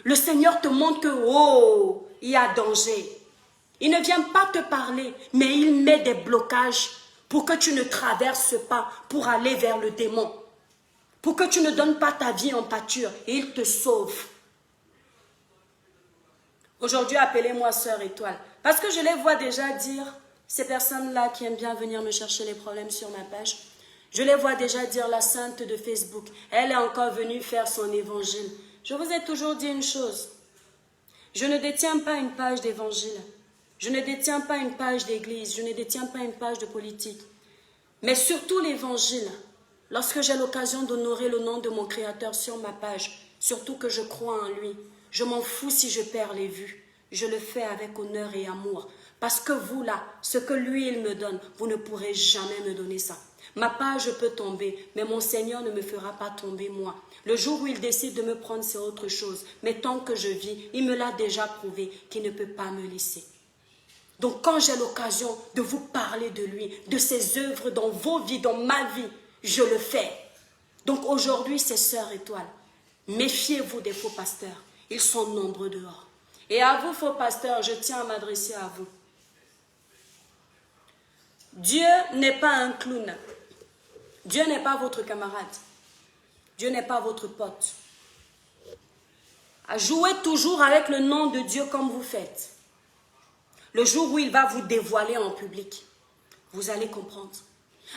A: Le Seigneur te montre que, oh, il y a danger. Il ne vient pas te parler, mais il met des blocages pour que tu ne traverses pas, pour aller vers le démon. Pour que tu ne donnes pas ta vie en pâture et il te sauve. Aujourd'hui, appelez-moi Sœur Étoile. Parce que je les vois déjà dire, ces personnes-là qui aiment bien venir me chercher les problèmes sur ma page, je les vois déjà dire la sainte de Facebook. Elle est encore venue faire son évangile. Je vous ai toujours dit une chose. Je ne détiens pas une page d'évangile. Je ne détiens pas une page d'église. Je ne détiens pas une page de politique. Mais surtout l'évangile. Lorsque j'ai l'occasion d'honorer le nom de mon Créateur sur ma page, surtout que je crois en lui, je m'en fous si je perds les vues. Je le fais avec honneur et amour. Parce que vous là, ce que lui il me donne, vous ne pourrez jamais me donner ça. Ma page peut tomber, mais mon Seigneur ne me fera pas tomber moi. Le jour où il décide de me prendre, c'est autre chose. Mais tant que je vis, il me l'a déjà prouvé qu'il ne peut pas me laisser. Donc quand j'ai l'occasion de vous parler de lui, de ses œuvres dans vos vies, dans ma vie, je le fais. Donc aujourd'hui, c'est Sœur Étoile. Méfiez-vous des faux pasteurs. Ils sont nombreux dehors. Et à vous, faux pasteurs, je tiens à m'adresser à vous. Dieu n'est pas un clown. Dieu n'est pas votre camarade. Dieu n'est pas votre pote. Jouez toujours avec le nom de Dieu comme vous faites. Le jour où il va vous dévoiler en public, vous allez comprendre.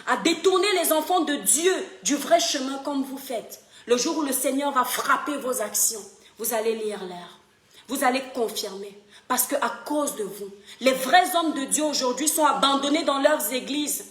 A: À détourner les enfants de Dieu du vrai chemin comme vous faites. Le jour où le Seigneur va frapper vos actions, vous allez lire l'air. Vous allez confirmer. Parce qu'à cause de vous, les vrais hommes de Dieu aujourd'hui sont abandonnés dans leurs églises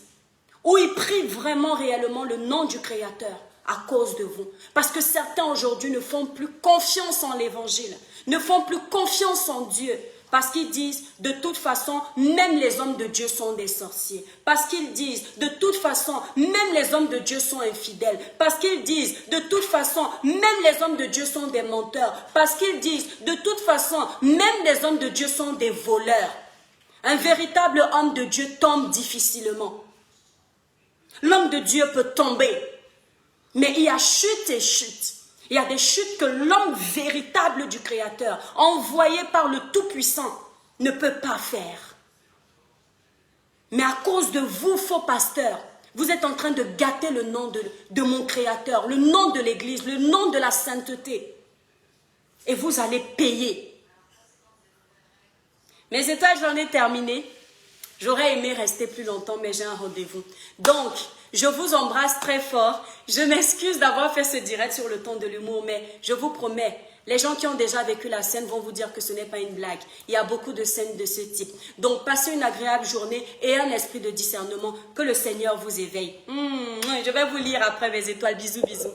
A: où ils prient vraiment réellement le nom du Créateur à cause de vous. Parce que certains aujourd'hui ne font plus confiance en l'évangile, ne font plus confiance en Dieu. Parce qu'ils disent, de toute façon, même les hommes de Dieu sont des sorciers. Parce qu'ils disent, de toute façon, même les hommes de Dieu sont infidèles. Parce qu'ils disent, de toute façon, même les hommes de Dieu sont des menteurs. Parce qu'ils disent, de toute façon, même les hommes de Dieu sont des voleurs. Un véritable homme de Dieu tombe difficilement. L'homme de Dieu peut tomber. Mais il y a chute et chute. Il y a des chutes que l'homme véritable du Créateur, envoyé par le Tout-Puissant, ne peut pas faire. Mais à cause de vous, faux pasteurs, vous êtes en train de gâter le nom de mon Créateur, le nom de l'Église, le nom de la sainteté. Et vous allez payer. Mes étoiles, j'en ai terminé. J'aurais aimé rester plus longtemps, mais j'ai un rendez-vous. Donc, je vous embrasse très fort. Je m'excuse d'avoir fait ce direct sur le ton de l'humour, mais je vous promets, les gens qui ont déjà vécu la scène vont vous dire que ce n'est pas une blague. Il y a beaucoup de scènes de ce type. Donc, passez une agréable journée et un esprit de discernement. Que le Seigneur vous éveille. Je vais vous lire après, mes étoiles. Bisous, bisous.